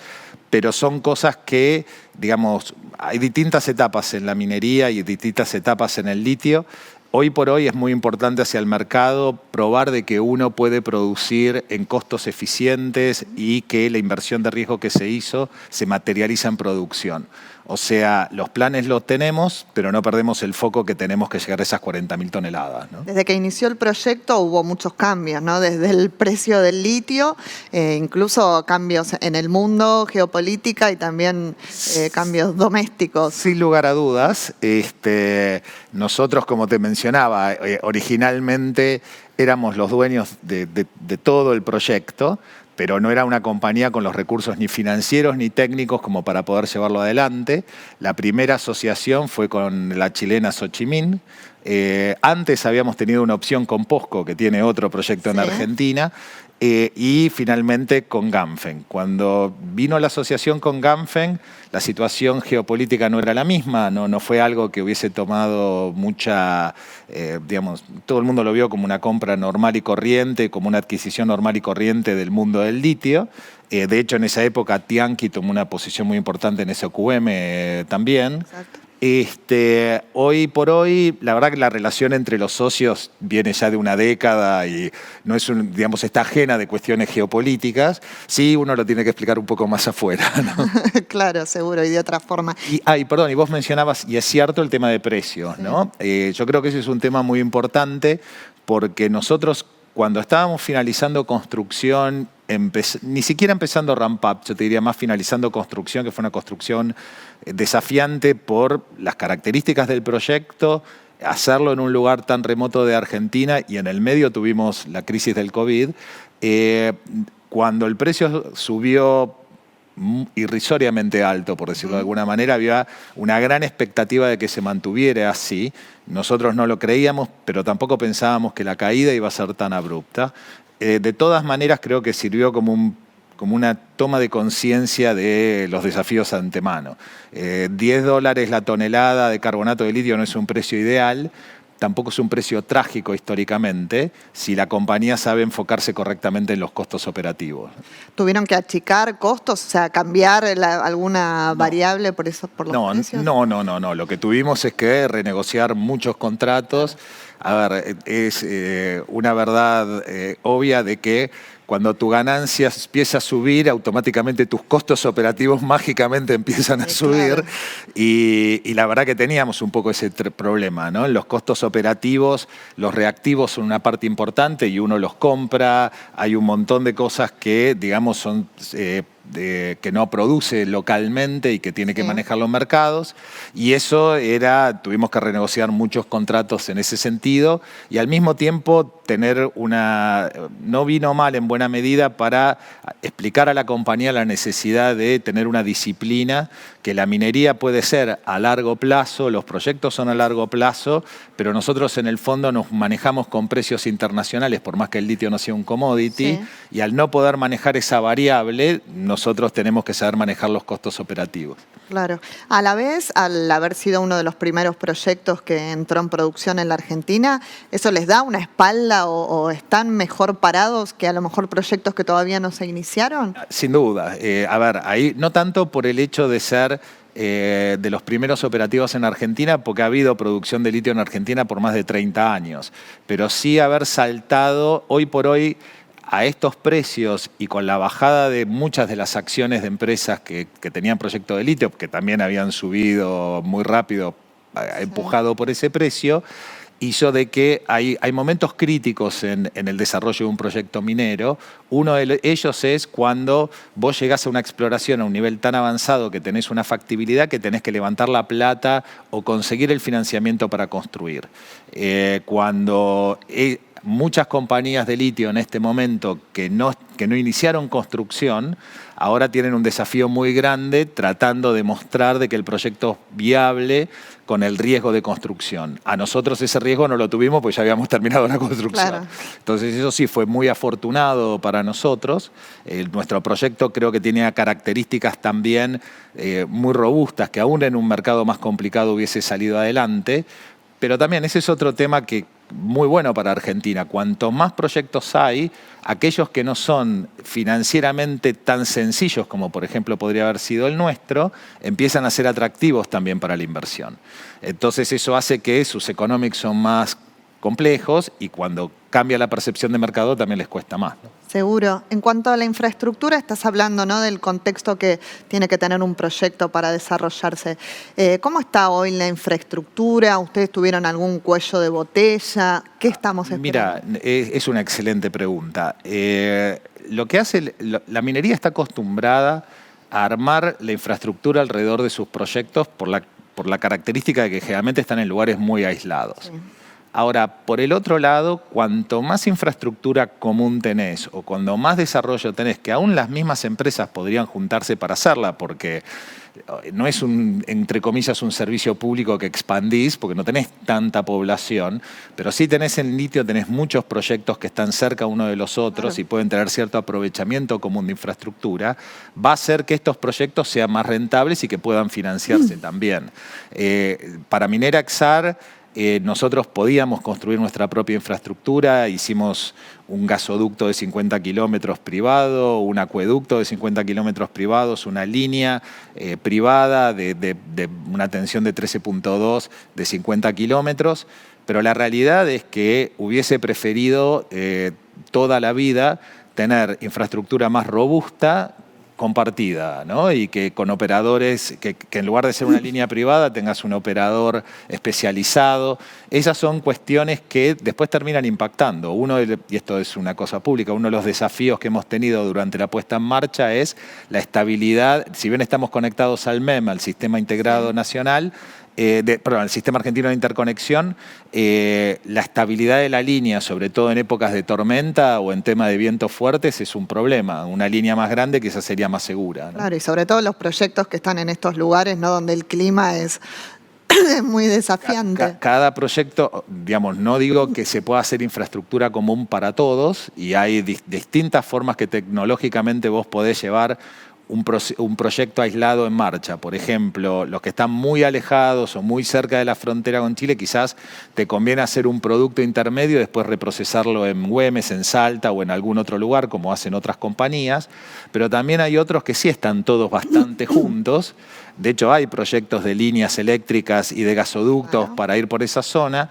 S5: Pero son cosas que, digamos, hay distintas etapas en la minería y distintas etapas en el litio. hoy por hoy es muy importante hacia el mercado probar de que uno puede producir en costos eficientes y que la inversión de riesgo que se hizo se materializa en producción. O sea, los planes los tenemos, pero no perdemos el foco que tenemos que llegar a esas 40.000 toneladas, ¿no?
S4: Desde que inició el proyecto hubo muchos cambios, ¿no? Desde el precio del litio, incluso cambios en el mundo, geopolítica y también cambios domésticos.
S5: Sin lugar a dudas, nosotros, como te mencionaba, originalmente éramos los dueños de todo el proyecto, pero no era una compañía con los recursos ni financieros ni técnicos como para poder llevarlo adelante. La primera asociación fue con la chilena Xochimilco. Antes habíamos tenido una opción con POSCO, que tiene otro proyecto en Argentina, y finalmente con Ganfeng. Cuando vino la asociación con Ganfeng, la situación geopolítica no era la misma, no fue algo que hubiese tomado mucha, digamos, todo el mundo lo vio como una compra normal y corriente, como una adquisición normal y corriente del mundo del litio. De hecho, en esa época Tianqi tomó una posición muy importante en SQM también.
S4: Exacto.
S5: Hoy por hoy, la verdad que la relación entre los socios viene ya de una década y no es, digamos, está ajena de cuestiones geopolíticas. Sí, uno lo tiene que explicar un poco más afuera, ¿no?
S4: Claro, seguro, y de otra forma.
S5: Perdón, y vos mencionabas, y es cierto, el tema de precios, ¿no? Yo creo que ese es un tema muy importante porque nosotros, cuando estábamos finalizando construcción, ni siquiera empezando ramp up, yo te diría más finalizando construcción, que fue una construcción desafiante por las características del proyecto, hacerlo en un lugar tan remoto de Argentina y en el medio tuvimos la crisis del COVID. Cuando el precio subió irrisoriamente alto, por decirlo de alguna manera, había una gran expectativa de que se mantuviera así. Nosotros no lo creíamos, pero tampoco pensábamos que la caída iba a ser tan abrupta. De todas maneras, creo que sirvió como una toma de conciencia de los desafíos antemano. $10 la tonelada de carbonato de litio no es un precio ideal, tampoco es un precio trágico históricamente, si la compañía sabe enfocarse correctamente en los costos operativos.
S4: ¿Tuvieron que achicar costos, o sea, cambiar alguna variable por los precios?
S5: No. Lo que tuvimos es que renegociar muchos contratos. A ver, es una verdad obvia de que cuando tu ganancia empieza a subir, automáticamente tus costos operativos mágicamente empiezan a subir.
S4: Claro.
S5: Y la verdad que teníamos un poco ese problema, ¿no? En los costos operativos, los reactivos son una parte importante y uno los compra. Hay un montón de cosas que, digamos, son que no produce localmente y que tiene que manejar los mercados. Y eso tuvimos que renegociar muchos contratos en ese sentido y al mismo tiempo tener no vino mal en buena medida para explicar a la compañía la necesidad de tener una disciplina, que la minería puede ser a largo plazo, los proyectos son a largo plazo, pero nosotros en el fondo nos manejamos con precios internacionales, por más que el litio no sea un commodity, y al no poder manejar esa variable, nosotros tenemos que saber manejar los costos operativos.
S4: Claro. A la vez, al haber sido uno de los primeros proyectos que entró en producción en la Argentina, ¿eso les da una espalda o están mejor parados que a lo mejor proyectos que todavía no se iniciaron?
S5: Sin duda. A ver, ahí no tanto por el hecho de ser de los primeros operativos en Argentina, porque ha habido producción de litio en Argentina por más de 30 años, pero sí haber saltado hoy por hoy a estos precios y con la bajada de muchas de las acciones de empresas que tenían proyecto de litio, que también habían subido muy rápido, empujado por ese precio, hizo de que hay momentos críticos en el desarrollo de un proyecto minero. Uno de ellos es cuando vos llegás a una exploración a un nivel tan avanzado que tenés una factibilidad que tenés que levantar la plata o conseguir el financiamiento para construir. Cuando muchas compañías de litio en este momento que no iniciaron construcción, ahora tienen un desafío muy grande tratando de mostrar de que el proyecto es viable con el riesgo de construcción. A nosotros ese riesgo no lo tuvimos porque ya habíamos terminado la construcción.
S4: Claro.
S5: Entonces eso sí fue muy afortunado para nosotros. Nuestro proyecto creo que tenía características también muy robustas que aún en un mercado más complicado hubiese salido adelante. Pero también ese es otro tema que muy bueno para Argentina. Cuanto más proyectos hay, aquellos que no son financieramente tan sencillos como por ejemplo podría haber sido el nuestro, empiezan a ser atractivos también para la inversión. Entonces eso hace que sus economics son más complejos y cuando cambia la percepción de mercado también les cuesta más, ¿no?
S4: Seguro. En cuanto a la infraestructura, estás hablando, ¿no?, del contexto que tiene que tener un proyecto para desarrollarse. ¿Cómo está hoy la infraestructura? ¿Ustedes tuvieron algún cuello de botella? ¿Qué estamos esperando?
S5: Mira, es una excelente pregunta. Lo que hace, la minería está acostumbrada a armar la infraestructura alrededor de sus proyectos por la característica de que generalmente están en lugares muy aislados. Sí. Ahora, por el otro lado, cuanto más infraestructura común tenés o cuando más desarrollo tenés, que aún las mismas empresas podrían juntarse para hacerla, porque no es entre comillas, un servicio público que expandís, porque no tenés tanta población, pero sí tenés en litio, tenés muchos proyectos que están cerca uno de los otros, claro, y pueden tener cierto aprovechamiento común de infraestructura, va a hacer que estos proyectos sean más rentables y que puedan financiarse también. Para Minera Exar, nosotros podíamos construir nuestra propia infraestructura, hicimos un gasoducto de 50 kilómetros privado, un acueducto de 50 kilómetros privados, una línea privada de una tensión de 13.2 de 50 kilómetros, pero la realidad es que hubiese preferido toda la vida tener infraestructura más robusta, compartida, ¿no? Y que con operadores, que en lugar de ser una línea privada tengas un operador especializado. Esas son cuestiones que después terminan impactando. Y esto es una cosa pública, uno de los desafíos que hemos tenido durante la puesta en marcha es la estabilidad. Si bien estamos conectados al MEM, al Sistema Integrado Nacional, el Sistema Argentino de Interconexión, la estabilidad de la línea, sobre todo en épocas de tormenta o en tema de vientos fuertes, es un problema. Una línea más grande quizás sería más segura, ¿no?
S4: Claro, y sobre todo los proyectos que están en estos lugares, ¿no?, donde el clima es muy desafiante.
S5: Cada proyecto, digamos, no digo que se pueda hacer infraestructura común para todos, y hay distintas formas que tecnológicamente vos podés llevar un proyecto aislado en marcha. Por ejemplo, los que están muy alejados o muy cerca de la frontera con Chile, quizás te conviene hacer un producto intermedio y después reprocesarlo en Güemes, en Salta o en algún otro lugar, como hacen otras compañías. Pero también hay otros que sí están todos bastante juntos. De hecho, hay proyectos de líneas eléctricas y de gasoductos para ir por esa zona,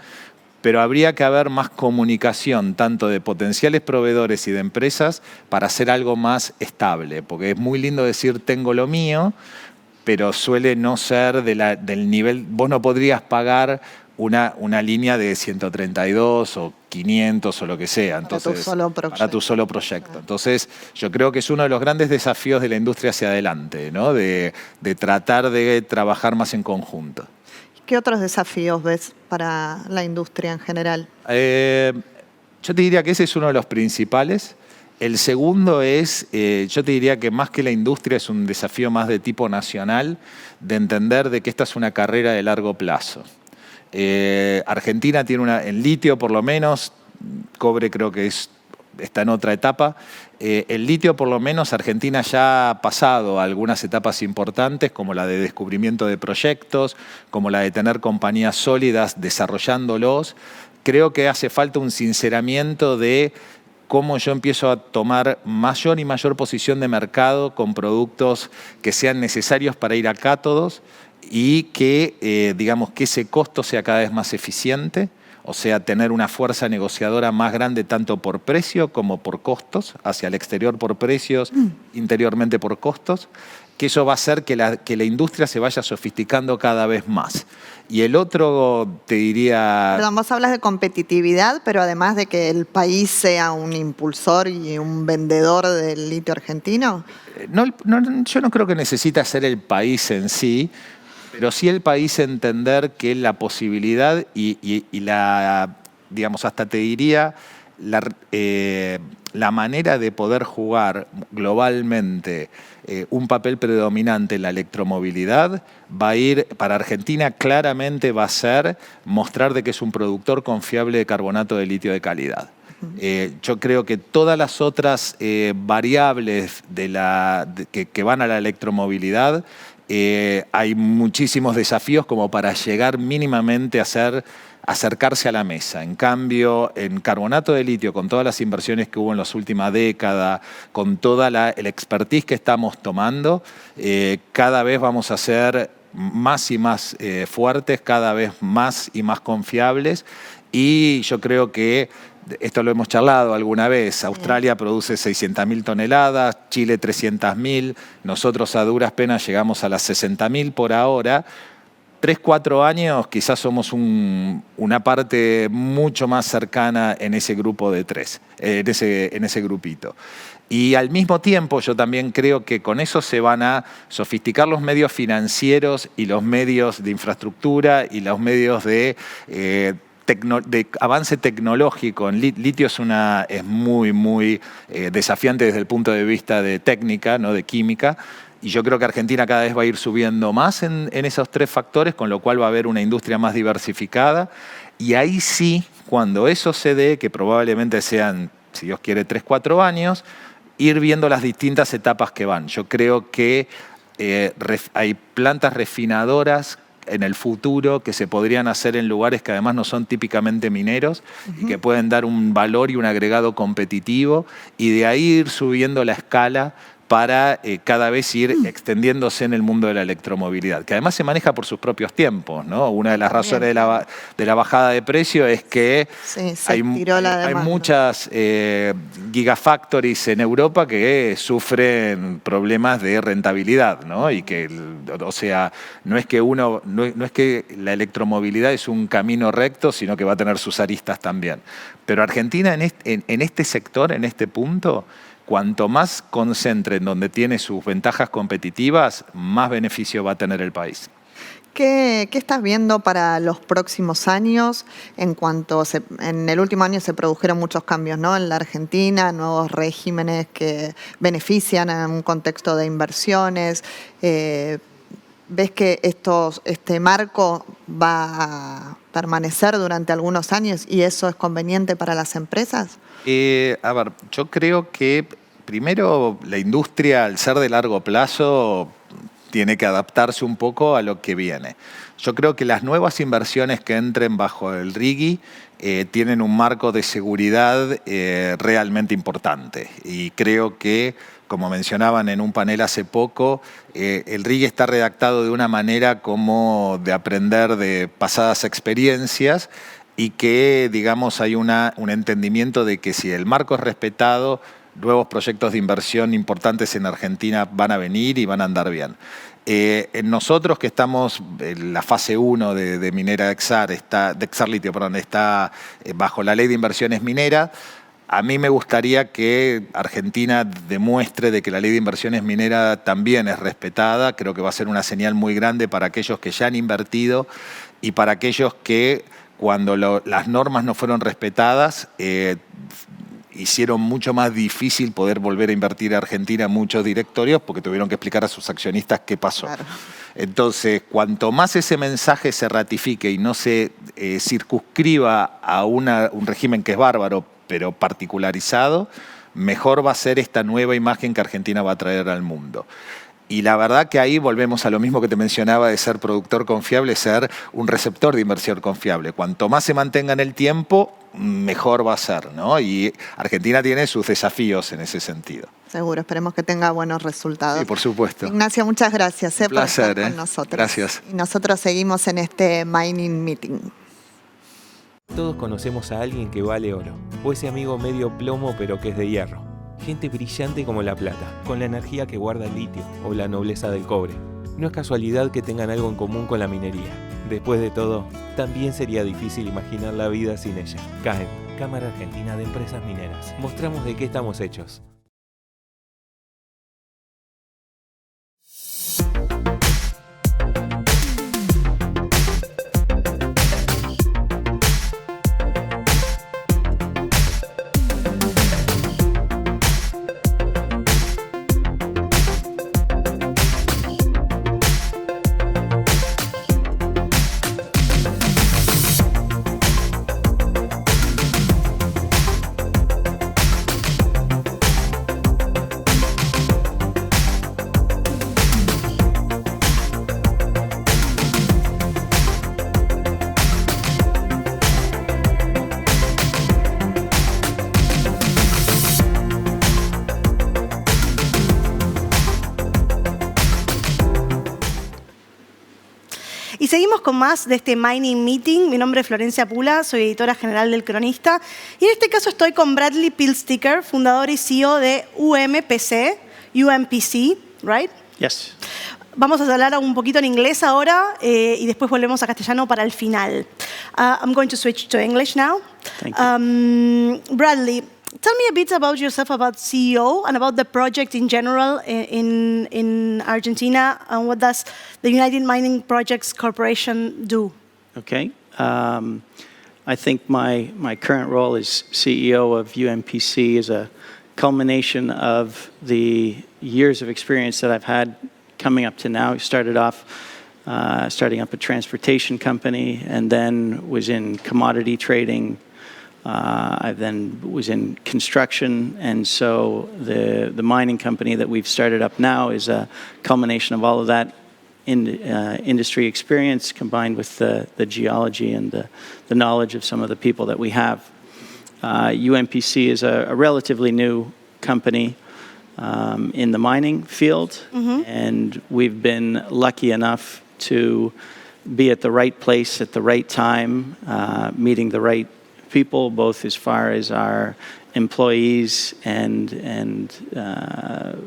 S5: pero habría que haber más comunicación, tanto de potenciales proveedores y de empresas, para hacer algo más estable. Porque es muy lindo decir tengo lo mío, pero suele no ser del nivel. Vos no podrías pagar una línea de 132 o 500 o lo que sea. Entonces, para tu solo proyecto. Entonces, yo creo que es uno de los grandes desafíos de la industria hacia adelante, ¿no? De tratar de trabajar más en conjunto.
S4: ¿Qué otros desafíos ves para la industria en general?
S5: Yo te diría que ese es uno de los principales. El segundo es, yo te diría que más que la industria es un desafío más de tipo nacional, de entender de que esta es una carrera de largo plazo. Argentina tiene en litio por lo menos, cobre creo que está en otra etapa. El litio, por lo menos, Argentina ya ha pasado algunas etapas importantes, como la de descubrimiento de proyectos, como la de tener compañías sólidas desarrollándolos. Creo que hace falta un sinceramiento de cómo yo empiezo a tomar mayor y mayor posición de mercado con productos que sean necesarios para ir a cátodos y que, digamos, que ese costo sea cada vez más eficiente. O sea, tener una fuerza negociadora más grande tanto por precio como por costos, hacia el exterior por precios, interiormente por costos, que eso va a hacer que la industria se vaya sofisticando cada vez más. Y el otro, te diría...
S4: Perdón, vos hablas de competitividad, pero además de que el país sea un impulsor y un vendedor del litio argentino.
S5: Yo no creo que necesita ser el país en sí, pero sí el país entender que la posibilidad y la, digamos, hasta te diría, la manera de poder jugar globalmente un papel predominante en la electromovilidad va a ir, para Argentina claramente va a ser mostrar de que es un productor confiable de carbonato de litio de calidad. Yo creo que todas las otras variables que van a la electromovilidad, hay muchísimos desafíos como para llegar mínimamente a ser acercarse a la mesa. En cambio, en carbonato de litio, con todas las inversiones que hubo en las últimas décadas, con toda el expertise que estamos tomando, cada vez vamos a ser más y más fuertes, cada vez más y más confiables. Y yo creo que, esto lo hemos charlado alguna vez, Australia produce 600.000 toneladas, Chile 300.000, nosotros a duras penas llegamos a las 60.000 por ahora. 3, 4 años quizás somos una parte mucho más cercana en ese grupo de 3, en ese grupito. Y al mismo tiempo yo también creo que con eso se van a sofisticar los medios financieros y los medios de infraestructura y los medios de avance tecnológico. En litio es muy, muy desafiante desde el punto de vista de técnica, ¿no? De química. Y yo creo que Argentina cada vez va a ir subiendo más en esos 3 factores, con lo cual va a haber una industria más diversificada. Y ahí sí, cuando eso se dé, que probablemente sean, si Dios quiere, 3, 4 años, ir viendo las distintas etapas que van. Yo creo que hay plantas refinadoras en el futuro que se podrían hacer en lugares que además no son típicamente mineros y que pueden dar un valor y un agregado competitivo, y de ahí ir subiendo la escala para cada vez ir extendiéndose en el mundo de la electromovilidad, que además se maneja por sus propios tiempos, ¿no? Una de las razones de la bajada de precio es que hay muchas gigafactories en Europa que sufren problemas de rentabilidad, ¿no? Y que, o sea, no es que la electromovilidad es un camino recto, sino que va a tener sus aristas también. Pero Argentina en este sector, en este punto, cuanto más concentre en donde tiene sus ventajas competitivas, más beneficio va a tener el país.
S4: ¿Qué estás viendo para los próximos años? En el último año se produjeron muchos cambios, ¿no? En la Argentina, nuevos regímenes que benefician en un contexto de inversiones. ¿Ves que este marco va a permanecer durante algunos años y eso es conveniente para las empresas?
S5: A ver, yo creo que primero la industria, al ser de largo plazo, tiene que adaptarse un poco a lo que viene. Yo creo que las nuevas inversiones que entren bajo el RIGI tienen un marco de seguridad realmente importante. Y creo que, como mencionaban en un panel hace poco, el RIGI está redactado de una manera como de aprender de pasadas experiencias, y que, digamos, hay un entendimiento de que si el marco es respetado, nuevos proyectos de inversión importantes en Argentina van a venir y van a andar bien. Nosotros que estamos en la fase 1 de Minera Exar, de Exar Litio, está bajo la ley de inversiones mineras. A mí me gustaría que Argentina demuestre de que la ley de inversiones minera también es respetada. Creo que va a ser una señal muy grande para aquellos que ya han invertido y para aquellos que, cuando las normas no fueron respetadas, hicieron mucho más difícil poder volver a invertir a Argentina muchos directorios, porque tuvieron que explicar a sus accionistas qué pasó. Claro. Entonces, cuanto más ese mensaje se ratifique y no se circunscriba a un régimen que es bárbaro, pero particularizado, mejor va a ser esta nueva imagen que Argentina va a traer al mundo. Y la verdad que ahí volvemos a lo mismo que te mencionaba de ser productor confiable, ser un receptor de inversión confiable. Cuanto más se mantenga en el tiempo, mejor va a ser, ¿no? Y Argentina tiene sus desafíos en ese sentido.
S4: Seguro, esperemos que tenga buenos resultados.
S5: Sí, por supuesto.
S4: Ignacio, muchas gracias
S5: por estar
S4: con nosotros.
S5: Gracias.
S4: Y nosotros seguimos en este Mining Meeting.
S6: Todos conocemos a alguien que vale oro, o ese amigo medio plomo pero que es de hierro. Gente brillante como la plata, con la energía que guarda el litio o la nobleza del cobre. No es casualidad que tengan algo en común con la minería. Después de todo, también sería difícil imaginar la vida sin ella. CAEM, Cámara Argentina de Empresas Mineras. Mostramos de qué estamos hechos.
S7: Y seguimos con más de este Mining Meeting. Mi nombre es Florencia Pula, soy editora general del Cronista. Y en este caso estoy con Bradley Pilsticker, fundador y CEO de UMPC, right?
S8: Yes.
S7: Vamos a hablar un poquito en inglés ahora y después volvemos a castellano para el final. I'm going to switch to English now.
S8: Thank you.
S7: Bradley, tell me a bit about yourself, about CEO, and about the project in general in Argentina, and what does the United Mining Projects Corporation do?
S8: Okay. I think my current role as CEO of UMPC is a culmination of the years of experience that I've had coming up to now. I started off starting up a transportation company, and then was in commodity trading. I then was in construction, and so the mining company that we've started up now is a culmination of all of that industry experience combined with the geology and the knowledge of some of the people that we have. UMPC is a relatively new company in the mining field, and we've been lucky enough to be at the right place at the right time, meeting the right people, both as far as our employees and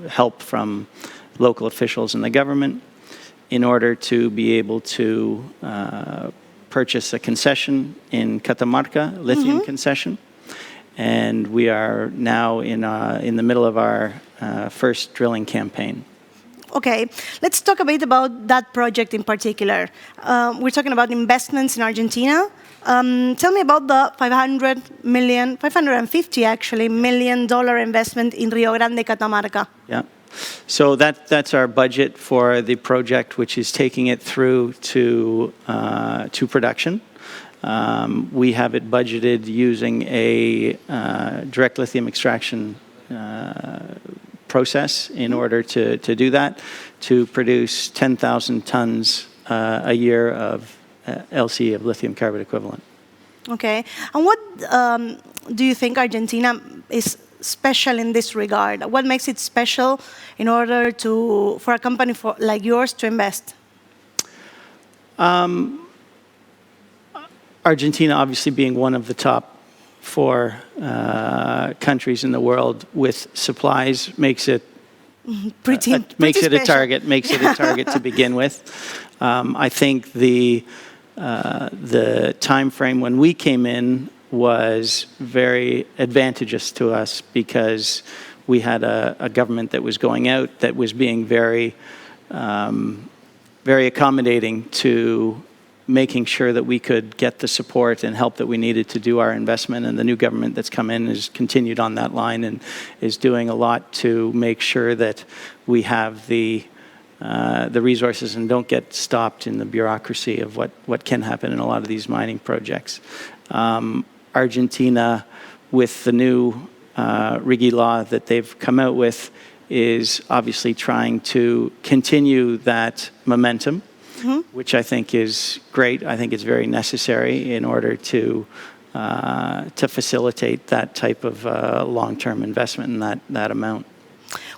S8: help from local officials in the government, in order to be able to purchase a concession in Catamarca, lithium concession. And we are now in the middle of our first drilling campaign.
S7: Okay, let's talk a bit about that project in particular. We're talking about investments in Argentina. Tell me about the $550 million investment in Rio Grande, Catamarca.
S8: Yeah. So that's our budget for the project, which is taking it through to production. We have it budgeted using a direct lithium extraction process in order to do that, to produce 10,000 tons a year of LCE, of lithium carbonate equivalent.
S7: Okay. And what do you think Argentina is special in this regard? What makes it special in order for a company like yours to invest?
S8: Argentina, obviously being one of the top 4 countries in the world with supplies, makes it a target. Makes it a target to begin with. I think the time frame when we came in was very advantageous to us, because we had a government that was going out, that was being very accommodating to making sure that we could get the support and help that we needed to do our investment. And the new government that's come in has continued on that line and is doing a lot to make sure that we have the resources and don't get stopped in the bureaucracy of what can happen in a lot of these mining projects. Argentina, with the new RIGI law that they've come out with, is obviously trying to continue that momentum, which I think is great. I think it's very necessary in order to facilitate that type of long-term investment in that amount.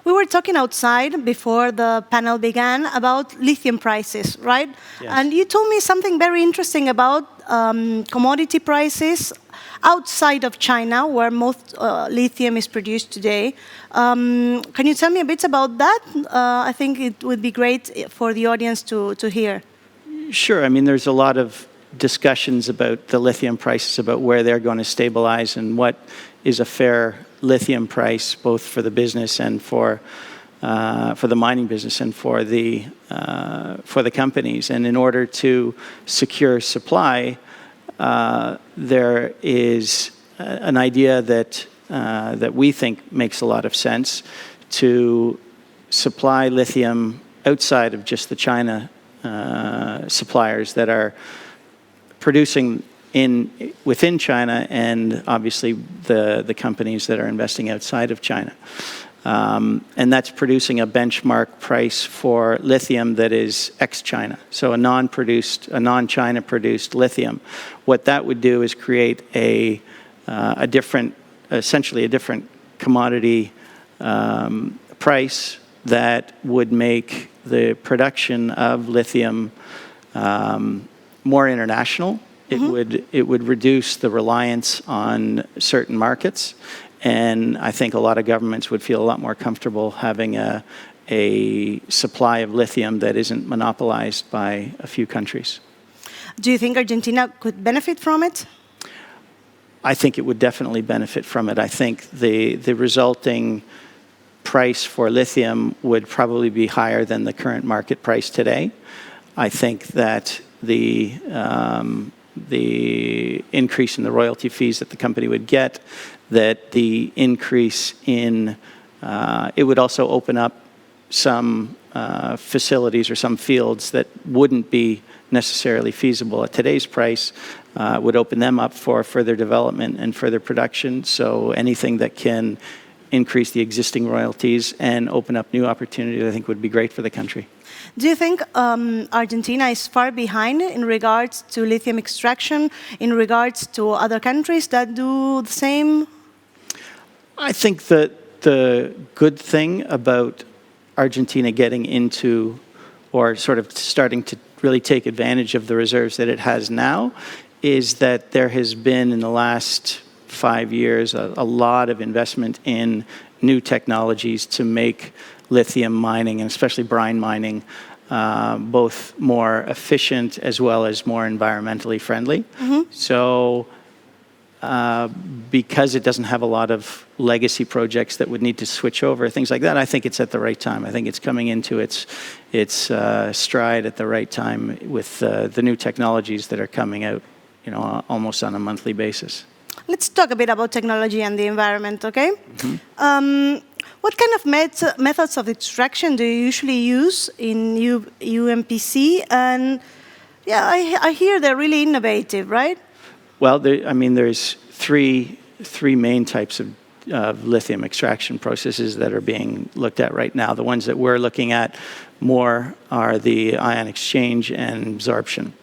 S7: We were talking outside before the panel began about lithium prices, right?
S8: Yes.
S7: And you told me something very interesting about commodity prices outside of China, where most lithium is produced today. Can you tell me a bit about that? I think it would be great for the audience to hear.
S8: Sure. I mean, there's a lot of discussions about the lithium prices, about where they're going to stabilize and what is a fair lithium price, both for the business and for the mining business and for the companies. And in order to secure supply, there is an idea that we think makes a lot of sense, to supply lithium outside of just the China suppliers that are producing within China, and obviously the companies that are investing outside of China. And that's producing a benchmark price for lithium that is ex-China, so a non-China produced lithium. What that would do is create essentially a different commodity price that would make the production of lithium more international. It would reduce the reliance on certain markets, and I think a lot of governments would feel a lot more comfortable having a supply of lithium that isn't monopolized by a few countries.
S7: Do you think Argentina could benefit from it?
S8: I think it would definitely benefit from it. I think the resulting price for lithium would probably be higher than the current market price today. I think that the increase in the royalty fees that the company would get, that the increase in, it would also open up some facilities or some fields that wouldn't be necessarily feasible at today's price, would open them up for further development and further production. So anything that can increase the existing royalties and open up new opportunities, I think would be great for the country.
S7: Do you think Argentina is far behind in regards to lithium extraction, in regards to other countries that do the same?
S8: I think that the good thing about Argentina getting into, or sort of starting to really take advantage of the reserves that it has now, is that there has been in the last 5 years a lot of investment in new technologies to make lithium mining, and especially brine mining, both more efficient as well as more environmentally friendly. So because it doesn't have a lot of legacy projects that would need to switch over, things like that, I think it's at the right time. I think it's coming into its stride at the right time with the new technologies that are coming out, almost on a monthly basis.
S7: Let's talk a bit about technology and the environment, okay? What kind of methods of extraction do you usually use in UMPC? And yeah, I hear they're really innovative, right?
S8: Well, there's three main types of lithium extraction processes that are being looked at right now. The ones that we're looking at more are the ion exchange and absorption.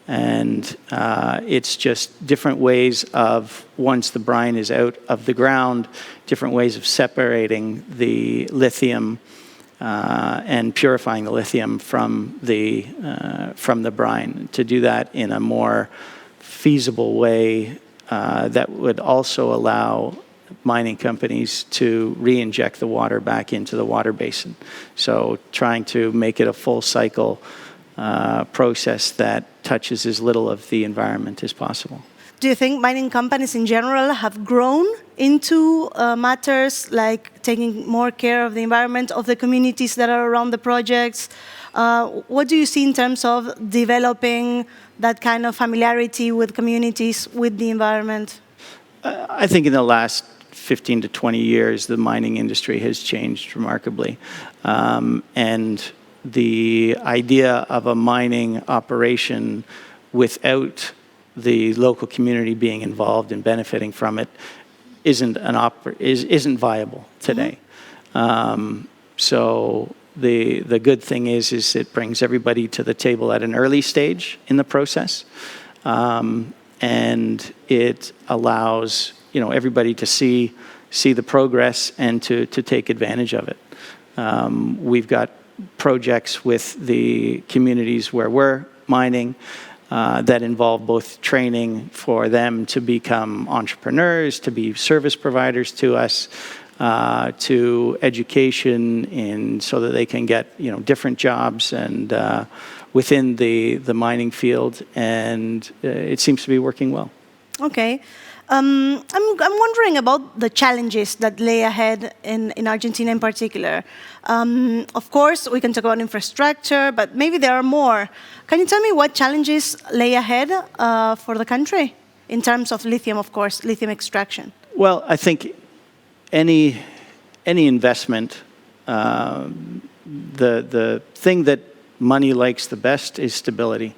S8: And it's just different ways of, once the brine is out of the ground, different ways of separating the lithium and purifying the lithium from the brine. To do that in a more feasible way that would also allow mining companies to re-inject the water back into the water basin. So trying to make it a full cycle process that touches as little of the environment as possible.
S7: Do you think mining companies in general have grown into matters like taking more care of the environment, of the communities that are around the projects? What do you see in terms of developing that kind of familiarity with communities, with the environment?
S8: I think in the last 15 to 20 years, the mining industry has changed remarkably. And the idea of a mining operation without the local community being involved and benefiting from it isn't viable today. So the good thing is it brings everybody to the table at an early stage in the process, and it allows everybody to see the progress and to take advantage of it. We've got projects with the communities where we're mining that involve both training for them to become entrepreneurs, to be service providers to us, to education so that they can get different jobs and within the mining field, and it seems to be working well.
S7: Okay. I'm wondering about the challenges that lay ahead in Argentina in particular. Of course, we can talk about infrastructure, but maybe there are more. Can you tell me what challenges lay ahead for the country in terms of lithium, of course, lithium extraction?
S8: Well, I think any investment, the thing that money likes the best is stability.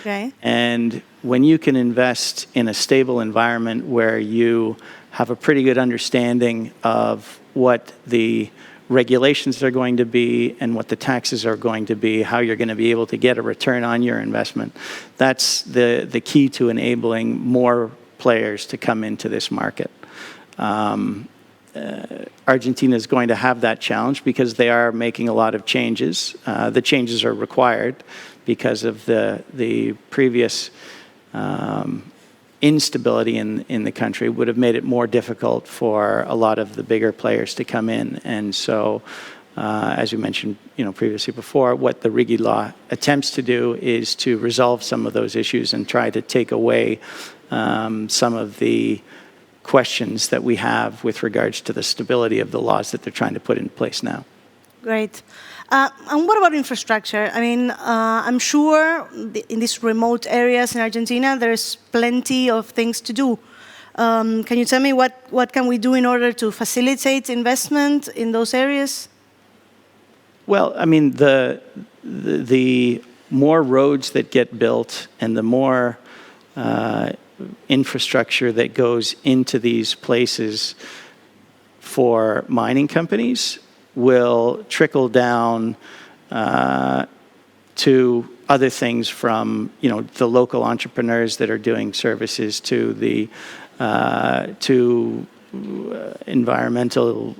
S7: Okay.
S8: And when you can invest in a stable environment where you have a pretty good understanding of what the regulations are going to be and what the taxes are going to be, how you're going to be able to get a return on your investment, that's the key to enabling more players to come into this market. Argentina is going to have that challenge because they are making a lot of changes. The changes are required because of the previous instability in the country would have made it more difficult for a lot of the bigger players to come in. And so, as you mentioned, previously before, what the RIGI law attempts to do is to resolve some of those issues and try to take away some of the questions that we have with regards to the stability of the laws that they're trying to put in place now.
S7: Great. And what about infrastructure? I mean, I'm sure in these remote areas in Argentina, there's plenty of things to do. Can you tell me what can we do in order to facilitate investment in those areas?
S8: Well, I mean, the more roads that get built and the more infrastructure that goes into these places for mining companies will trickle down to other things from, the local entrepreneurs that are doing services to the environmental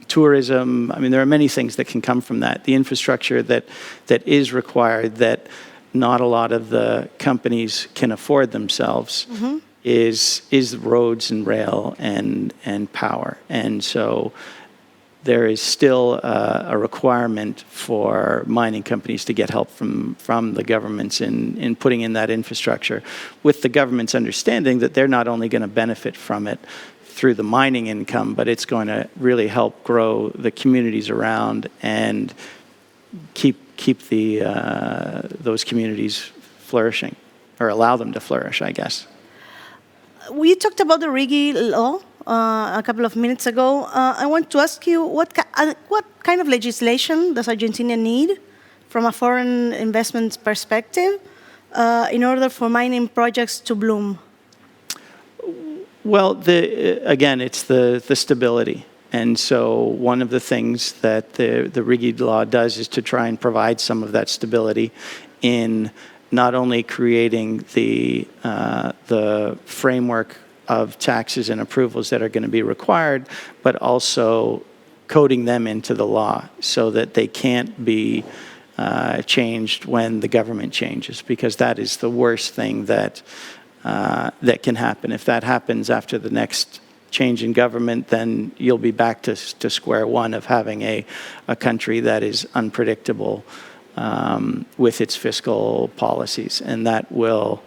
S8: tourism. I mean, there are many things that can come from that. The infrastructure that is required that not a lot of the companies can afford themselves is roads and rail and power. And so there is still a requirement for mining companies to get help from the governments in putting in that infrastructure, with the government's understanding that they're not only going to benefit from it through the mining income, but it's going to really help grow the communities around and keep those communities flourishing, or allow them to flourish, I guess.
S7: We talked about the RIGI law a couple of minutes ago. I want to ask you, what kind of legislation does Argentina need from a foreign investment perspective in order for mining projects to bloom?
S8: Well, again, it's the stability. And so one of the things that the RIGI law does is to try and provide some of that stability in not only creating the framework of taxes and approvals that are going to be required, but also coding them into the law so that they can't be changed when the government changes, because that is the worst thing that can happen. If that happens after the next change in government, then you'll be back to square one of having a country that is unpredictable with its fiscal policies, and that will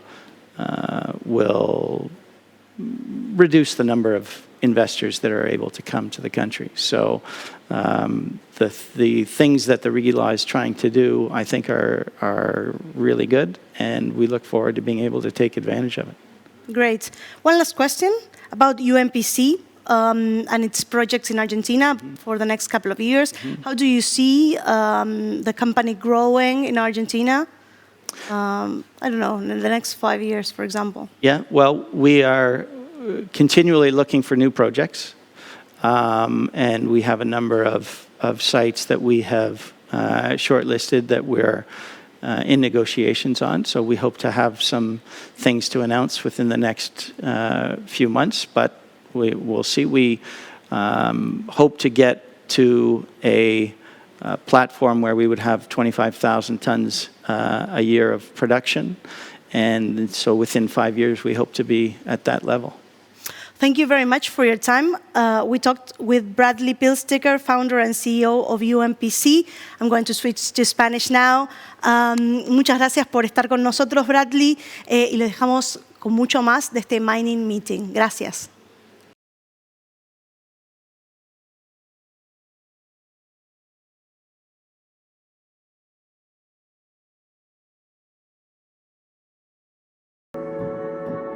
S8: reduce the number of investors that are able to come to the country. So the things that the RIGI law is trying to do, I think, are really good, and we look forward to being able to take advantage of it.
S7: Great. One last question about UMPC and its projects in Argentina for the next couple of years. How do you see the company growing in Argentina? I don't know, in the next 5 years, for example. Yeah, well, we are continually looking for new projects, and we have a number of sites that we have shortlisted that we're in negotiations on. So we hope to have some things to announce within the next few months, but we'll see. We hope to get to a platform where we would have 25,000 tons a year of production. And so within 5 years, we hope to be at that level. Thank you very much for your time. We talked with Bradley Pilsticker, founder and CEO of UMPC. I'm going to switch to Spanish now. Muchas gracias por estar con nosotros, Bradley, y les dejamos con mucho más de este Mining Meeting. Gracias.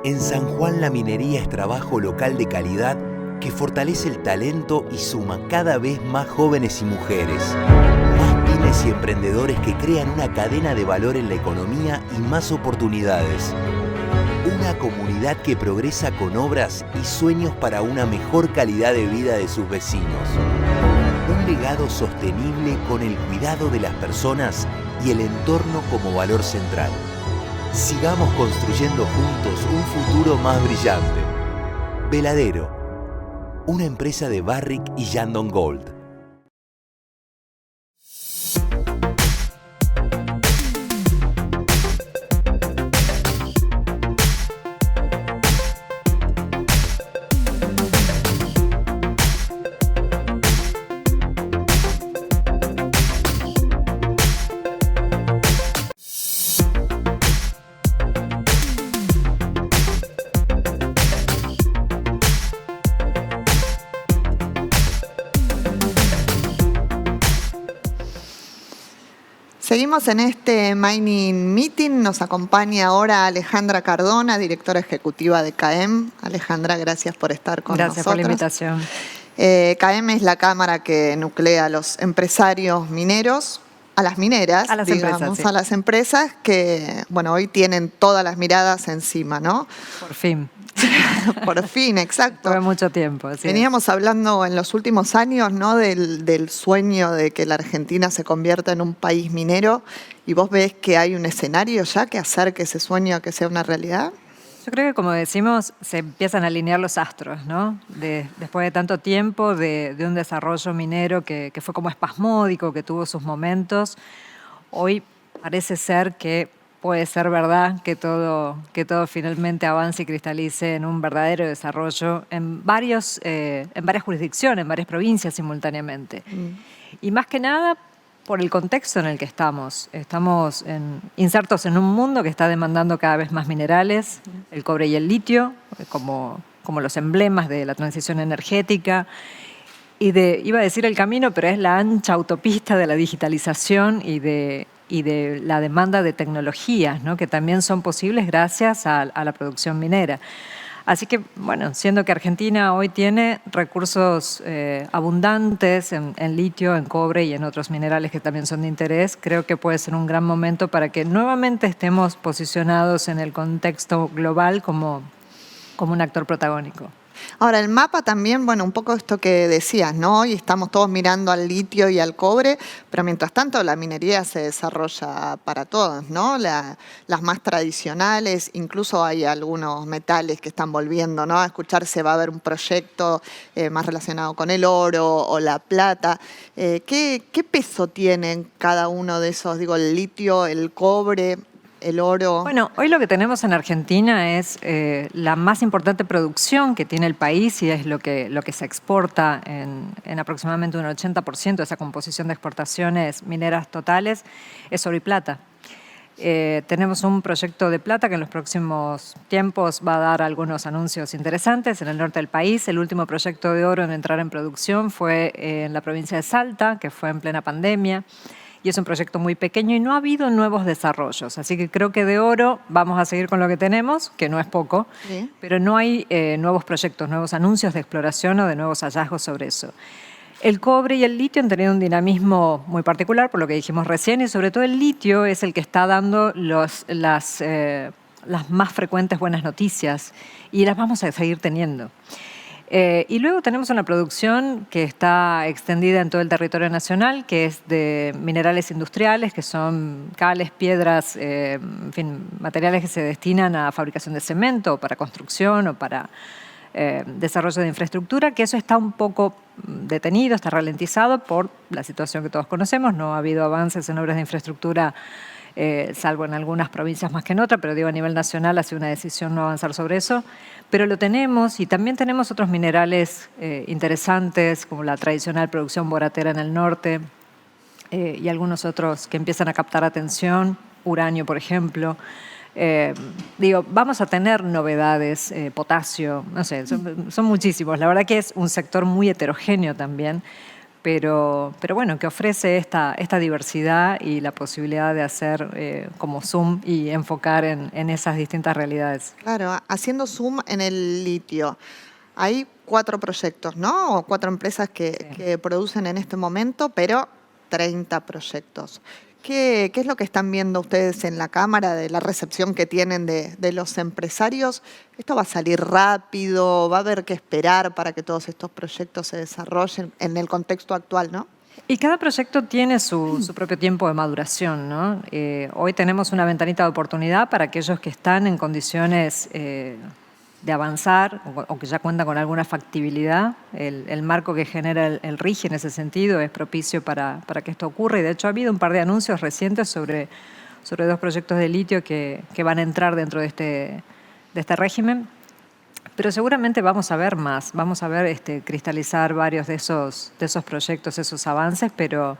S9: En San Juan la minería es trabajo local de calidad que fortalece el talento y suma cada vez más jóvenes y mujeres. Más pymes y emprendedores que crean una cadena de valor en la economía y más oportunidades. Una comunidad que progresa con obras y sueños para una mejor calidad de vida de sus vecinos. Un legado sostenible con el cuidado de las personas y el entorno como valor central. Sigamos construyendo juntos un futuro más brillante. Veladero. una empresa de Barrick y Yandon Gold.
S4: Seguimos en este Mining Meeting. Nos acompaña ahora Alejandra Cardona, directora ejecutiva de CAEM. Alejandra, gracias por estar con nosotros.
S10: Gracias por la invitación.
S4: CAEM es la cámara que nuclea a los empresarios mineros, a las mineras,
S10: a las
S4: digamos,
S10: empresas, sí.
S4: a las empresas que, bueno, hoy tienen todas las miradas encima, ¿no?
S10: Por fin.
S4: Por fin, exacto.
S10: Fue mucho tiempo.
S4: Veníamos hablando en los últimos años, ¿no? del sueño de que la Argentina se convierta en un país minero, y vos ves que hay un escenario ya que acerque ese sueño a que sea una realidad.
S10: Yo creo que, como decimos, se empiezan a alinear los astros, ¿no? Después de tanto tiempo de un desarrollo minero que fue como espasmódico, que tuvo sus momentos, hoy parece ser que puede ser verdad que todo finalmente avance y cristalice en un verdadero desarrollo en varias jurisdicciones, en varias provincias simultáneamente. Y más que nada por el contexto en el que estamos. Estamos insertos en un mundo que está demandando cada vez más minerales, el cobre y el litio, como los emblemas de la transición energética, iba a decir el camino, pero es la ancha autopista de la digitalización y de la demanda de tecnologías, ¿no? Que también son posibles gracias a la producción minera. Así que, bueno, siendo que Argentina hoy tiene recursos abundantes en litio, en cobre y en otros minerales que también son de interés, creo que puede ser un gran momento para que nuevamente estemos posicionados en el contexto global como un actor protagónico.
S4: Ahora, el mapa también, bueno, un poco esto que decías, ¿no? Hoy estamos todos mirando al litio y al cobre, pero mientras tanto la minería se desarrolla para todos, ¿no? Las más tradicionales, incluso hay algunos metales que están volviendo, ¿no? A escucharse, va a haber un proyecto más relacionado con el oro o la plata. ¿Qué peso tienen cada uno de esos? Digo, el litio, el cobre, el oro.
S10: Bueno, hoy lo que tenemos en Argentina es la más importante producción que tiene el país, y es lo que se exporta en aproximadamente un 80% de esa composición de exportaciones mineras totales, es oro y plata. Tenemos un proyecto de plata que en los próximos tiempos va a dar algunos anuncios interesantes en el norte del país. El último proyecto de oro en entrar en producción fue en la provincia de Salta, que fue en plena pandemia. Y es un proyecto muy pequeño y no ha habido nuevos desarrollos. Así que creo que de oro vamos a seguir con lo que tenemos, que no es poco, ¿sí? Pero no hay nuevos proyectos, nuevos anuncios de exploración o de nuevos hallazgos sobre eso. El cobre y el litio han tenido un dinamismo muy particular, por lo que dijimos recién, y sobre todo el litio es el que está dando las más frecuentes buenas noticias, y las vamos a seguir teniendo. Y luego tenemos una producción que está extendida en todo el territorio nacional, que es de minerales industriales, que son cales, piedras, en fin, materiales que se destinan a fabricación de cemento, para construcción o para desarrollo de infraestructura, que eso está un poco detenido, está ralentizado por la situación que todos conocemos. No ha habido avances en obras de infraestructura, salvo en algunas provincias más que en otras, pero digo, a nivel nacional ha sido una decisión no avanzar sobre eso. Pero lo tenemos, y también tenemos otros minerales interesantes, como la tradicional producción boratera en el norte, y algunos otros que empiezan a captar atención, uranio, por ejemplo. Vamos a tener novedades, potasio, no sé, son muchísimos. La verdad que es un sector muy heterogéneo también, pero bueno, que ofrece esta diversidad y la posibilidad de hacer como zoom y enfocar en esas distintas realidades.
S4: Claro, haciendo zoom en el litio, hay 4 proyectos, ¿no? O 4 empresas que producen en este momento, pero 30 proyectos. ¿Qué es lo que están viendo ustedes en la Cámara de la recepción que tienen de los empresarios? ¿Esto va a salir rápido? ¿Va a haber que esperar para que todos estos proyectos se desarrollen en el contexto actual, no?
S10: Y cada proyecto tiene su propio tiempo de maduración, ¿no? Hoy tenemos una ventanita de oportunidad para aquellos que están en condiciones avanzar o que ya cuenta con alguna factibilidad. El marco que genera el RIGI en ese sentido es propicio para que esto ocurra y de hecho ha habido un par de anuncios recientes sobre 2 proyectos de litio que van a entrar dentro de este régimen. Pero seguramente vamos a ver más, vamos a ver cristalizar varios de esos proyectos, esos avances, pero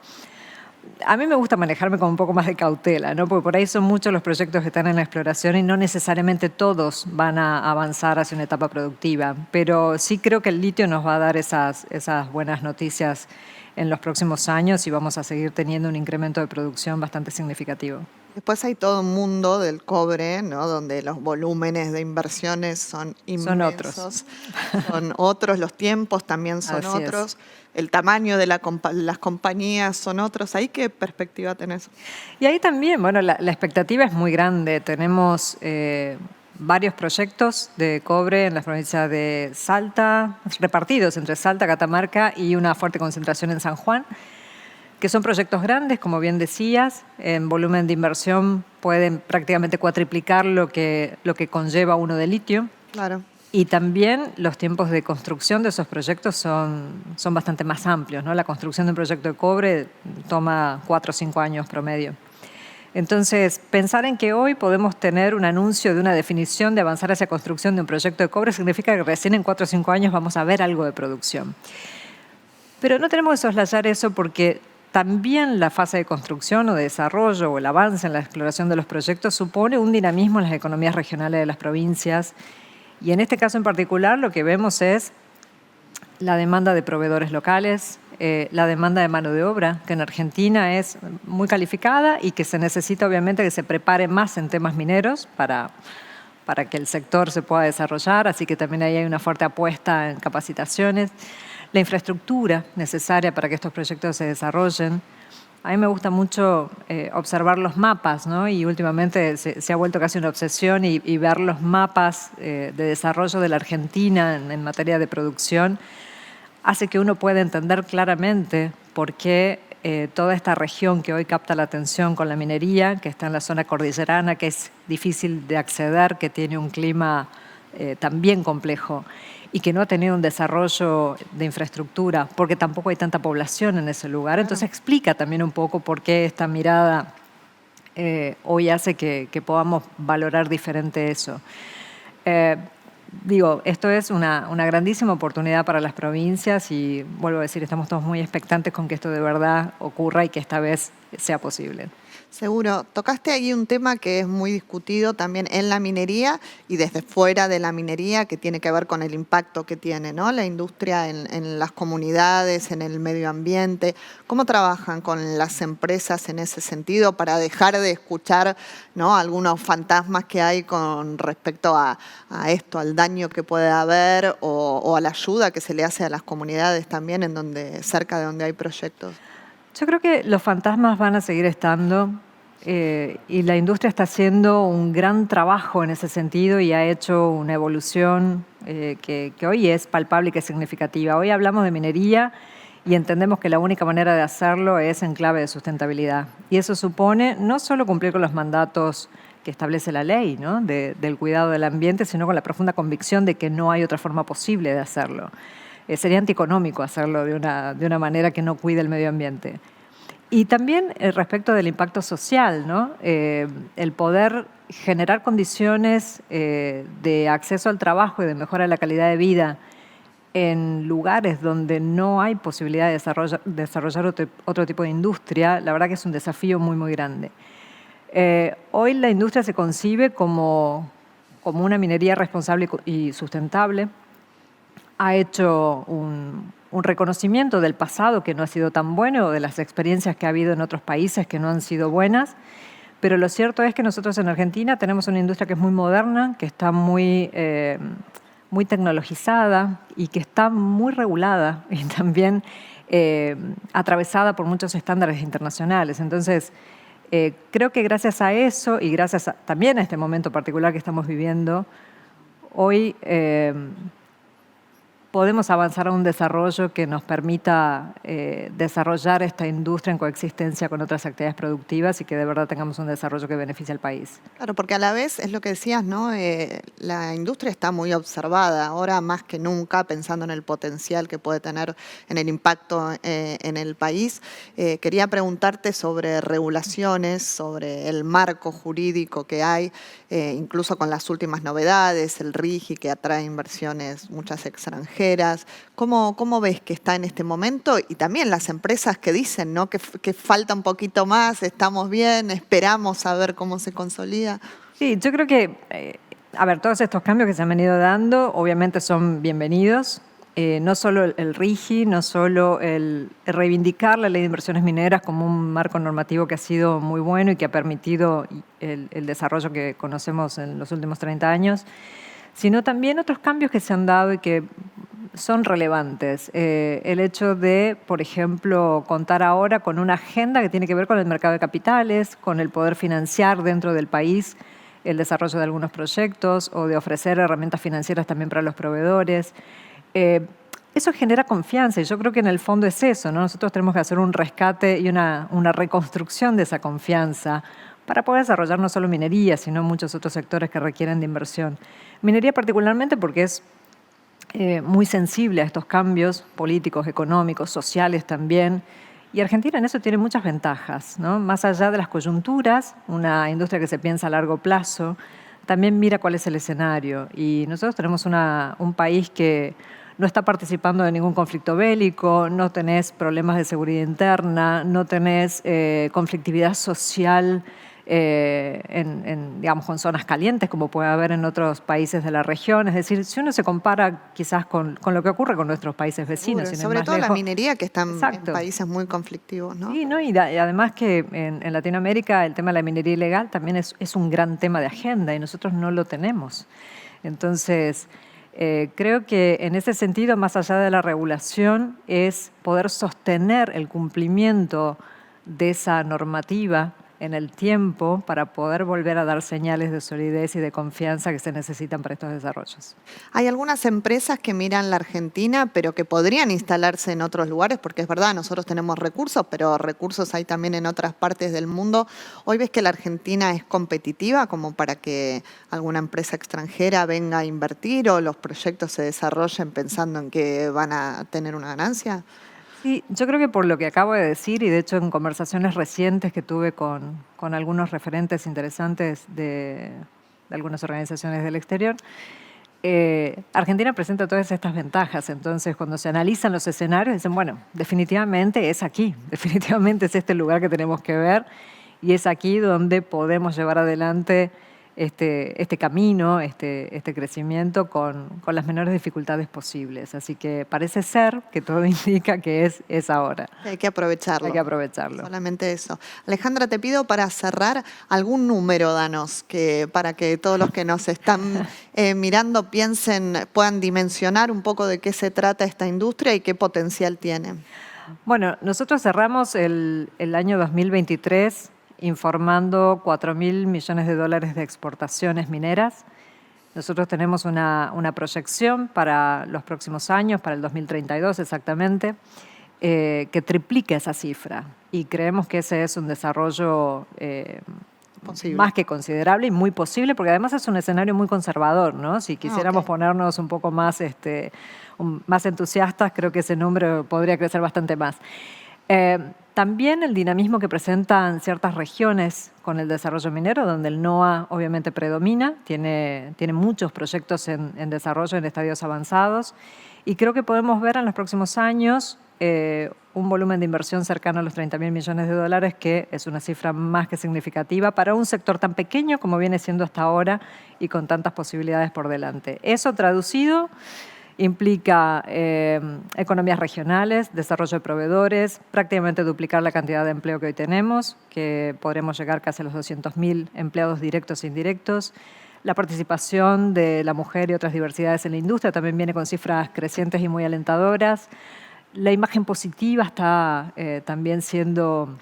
S10: a mí me gusta manejarme con un poco más de cautela, ¿no? Porque por ahí son muchos los proyectos que están en la exploración y no necesariamente todos van a avanzar hacia una etapa productiva. Pero sí creo que el litio nos va a dar esas buenas noticias en los próximos años y vamos a seguir teniendo un incremento de producción bastante significativo.
S4: Después hay todo un mundo del cobre, ¿no? Donde los volúmenes de inversiones son inmensos. Son otros, los tiempos también son
S10: Así
S4: otros.
S10: es.
S4: El tamaño de las compañías son otros. ¿Ahí qué perspectiva tenés?
S10: Y ahí también, bueno, la expectativa es muy grande. Tenemos varios proyectos de cobre en las provincias de Salta, repartidos entre Salta, Catamarca y una fuerte concentración en San Juan, que son proyectos grandes, como bien decías, en volumen de inversión pueden prácticamente cuatriplicar lo que conlleva uno de litio.
S4: Claro.
S10: Y también los tiempos de construcción de esos proyectos son bastante más amplios, ¿no? La construcción de un proyecto de cobre toma 4 o 5 años promedio. Entonces, pensar en que hoy podemos tener un anuncio de una definición de avanzar hacia la construcción de un proyecto de cobre significa que recién en 4 o 5 años vamos a ver algo de producción. Pero no tenemos que soslayar eso porque también la fase de construcción o de desarrollo o el avance en la exploración de los proyectos supone un dinamismo en las economías regionales de las provincias. Y en este caso en particular lo que vemos es la demanda de proveedores locales, la demanda de mano de obra, que en Argentina es muy calificada y que se necesita obviamente que se prepare más en temas mineros para que el sector se pueda desarrollar, así que también ahí hay una fuerte apuesta en capacitaciones. La infraestructura necesaria para que estos proyectos se desarrollen. A mí me gusta mucho observar los mapas, ¿no? Y últimamente se ha vuelto casi una obsesión y ver los mapas de desarrollo de la Argentina en materia de producción hace que uno pueda entender claramente por qué toda esta región que hoy capta la atención con la minería, que está en la zona cordillerana, que es difícil de acceder, que tiene un clima también complejo y que no ha tenido un desarrollo de infraestructura, porque tampoco hay tanta población en ese lugar. Entonces explica también un poco por qué esta mirada hoy hace que podamos valorar diferente eso. Esto es una grandísima oportunidad para las provincias y vuelvo a decir, estamos todos muy expectantes con que esto de verdad ocurra y que esta vez sea posible.
S4: Seguro. Tocaste ahí un tema que es muy discutido también en la minería y desde fuera de la minería, que tiene que ver con el impacto que tiene, ¿no? La industria en las comunidades, en el medio ambiente. ¿Cómo trabajan con las empresas en ese sentido para dejar de escuchar, ¿no?, algunos fantasmas que hay con respecto a esto, al daño que puede haber o a la ayuda que se le hace a las comunidades también cerca de donde hay proyectos?
S10: Yo creo que los fantasmas van a seguir estando y la industria está haciendo un gran trabajo en ese sentido y ha hecho una evolución que hoy es palpable y que es significativa. Hoy hablamos de minería y entendemos que la única manera de hacerlo es en clave de sustentabilidad. Y eso supone no solo cumplir con los mandatos que establece la ley, ¿no?, del cuidado del ambiente, sino con la profunda convicción de que no hay otra forma posible de hacerlo. Sería antieconómico hacerlo de una manera que no cuide el medio ambiente. Y también respecto del impacto social, ¿no? El poder generar condiciones de acceso al trabajo y de mejora de la calidad de vida en lugares donde no hay posibilidad de desarrollar otro tipo de industria, la verdad que es un desafío muy, muy grande. Hoy la industria se concibe como una minería responsable y sustentable. Ha hecho un reconocimiento del pasado que no ha sido tan bueno, o de las experiencias que ha habido en otros países que no han sido buenas, pero lo cierto es que nosotros en Argentina tenemos una industria que es muy moderna, que está muy tecnologizada y que está muy regulada y también atravesada por muchos estándares internacionales. Entonces, creo que gracias a eso y gracias también a este momento particular que estamos viviendo, hoy podemos avanzar a un desarrollo que nos permita desarrollar esta industria en coexistencia con otras actividades productivas y que de verdad tengamos un desarrollo que beneficie al país.
S4: Claro, porque a la vez es lo que decías, ¿no? La industria está muy observada, ahora más que nunca, pensando en el potencial que puede tener en el impacto en el país. Quería preguntarte sobre regulaciones, sobre el marco jurídico que hay, incluso con las últimas novedades, el RIGI que atrae inversiones, muchas extranjeras. ¿Cómo ves que está en este momento? Y también las empresas que dicen, ¿no? que falta un poquito más, estamos bien, esperamos a ver cómo se consolida.
S10: Sí, yo creo que, todos estos cambios que se han venido dando obviamente son bienvenidos. No solo el RIGI, no solo el reivindicar la ley de inversiones mineras como un marco normativo que ha sido muy bueno y que ha permitido el desarrollo que conocemos en los últimos 30 años, sino también otros cambios que se han dado y que son relevantes. El hecho de, por ejemplo, contar ahora con una agenda que tiene que ver con el mercado de capitales, con el poder financiar dentro del país el desarrollo de algunos proyectos o de ofrecer herramientas financieras también para los proveedores. Eso genera confianza y yo creo que en el fondo es eso, ¿no? Nosotros tenemos que hacer un rescate y una reconstrucción de esa confianza para poder desarrollar no solo minería, sino muchos otros sectores que requieren de inversión. Minería particularmente porque es muy sensible a estos cambios políticos, económicos, sociales también. Y Argentina en eso tiene muchas ventajas, ¿no? Más allá de las coyunturas, una industria que se piensa a largo plazo, también mira cuál es el escenario. Y nosotros tenemos un país que no está participando de ningún conflicto bélico, no tenés problemas de seguridad interna, no tenés conflictividad social digamos, con zonas calientes como puede haber en otros países de la región. Es decir, si uno se compara quizás con lo que ocurre con nuestros países vecinos.
S4: Sobre todo la minería que está en países muy conflictivos, ¿no?
S10: Sí, ¿no? Y además que en Latinoamérica el tema de la minería ilegal también es un gran tema de agenda y nosotros no lo tenemos. Entonces, creo que en ese sentido, más allá de la regulación, es poder sostener el cumplimiento de esa normativa en el tiempo para poder volver a dar señales de solidez y de confianza que se necesitan para estos desarrollos.
S4: Hay algunas empresas que miran la Argentina, pero que podrían instalarse en otros lugares, porque es verdad, nosotros tenemos recursos, pero recursos hay también en otras partes del mundo. ¿Hoy ves que la Argentina es competitiva como para que alguna empresa extranjera venga a invertir o los proyectos se desarrollen pensando en que van a tener una ganancia?
S10: Sí, yo creo que por lo que acabo de decir, y de hecho en conversaciones recientes que tuve con algunos referentes interesantes de algunas organizaciones del exterior, Argentina presenta todas estas ventajas. Entonces, cuando se analizan los escenarios, dicen, bueno, definitivamente es aquí, definitivamente es este lugar que tenemos que ver y es aquí donde podemos llevar adelante este camino, este crecimiento con las menores dificultades posibles. Así que parece ser que todo indica que es ahora.
S4: Hay que aprovecharlo.
S10: Hay que aprovecharlo.
S4: Solamente eso. Alejandra, te pido para cerrar algún número, danos, para que todos los que nos están mirando piensen, puedan dimensionar un poco de qué se trata esta industria y qué potencial tiene.
S10: Bueno, nosotros cerramos el año 2023 informando $4.000 millones de exportaciones mineras. Nosotros tenemos una proyección para los próximos años, para el 2032 exactamente, que triplique esa cifra. Y creemos que ese es un desarrollo más que considerable y muy posible, porque además es un escenario muy conservador, ¿no? Si quisiéramos ponernos un poco más, más entusiastas, creo que ese número podría crecer bastante más. También el dinamismo que presentan ciertas regiones con el desarrollo minero, donde el NOA obviamente predomina, tiene muchos proyectos en desarrollo en estadios avanzados y creo que podemos ver en los próximos años un volumen de inversión cercano a los $30.000 millones, que es una cifra más que significativa para un sector tan pequeño como viene siendo hasta ahora y con tantas posibilidades por delante. Eso traducido implica economías regionales, desarrollo de proveedores, prácticamente duplicar la cantidad de empleo que hoy tenemos, que podremos llegar casi a los 200.000 empleados directos e indirectos. La participación de la mujer y otras diversidades en la industria también viene con cifras crecientes y muy alentadoras. La imagen positiva está también siendo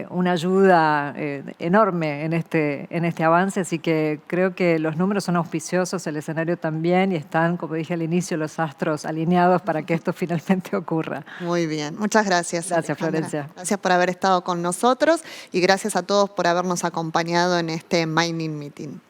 S10: una ayuda enorme en este avance, así que creo que los números son auspiciosos, el escenario también, y están, como dije al inicio, los astros alineados para que esto finalmente ocurra.
S4: Muy bien, muchas gracias.
S10: Gracias,
S4: Alejandra.
S10: Florencia.
S4: Gracias por haber estado con nosotros y gracias a todos por habernos acompañado en este Mining Meeting.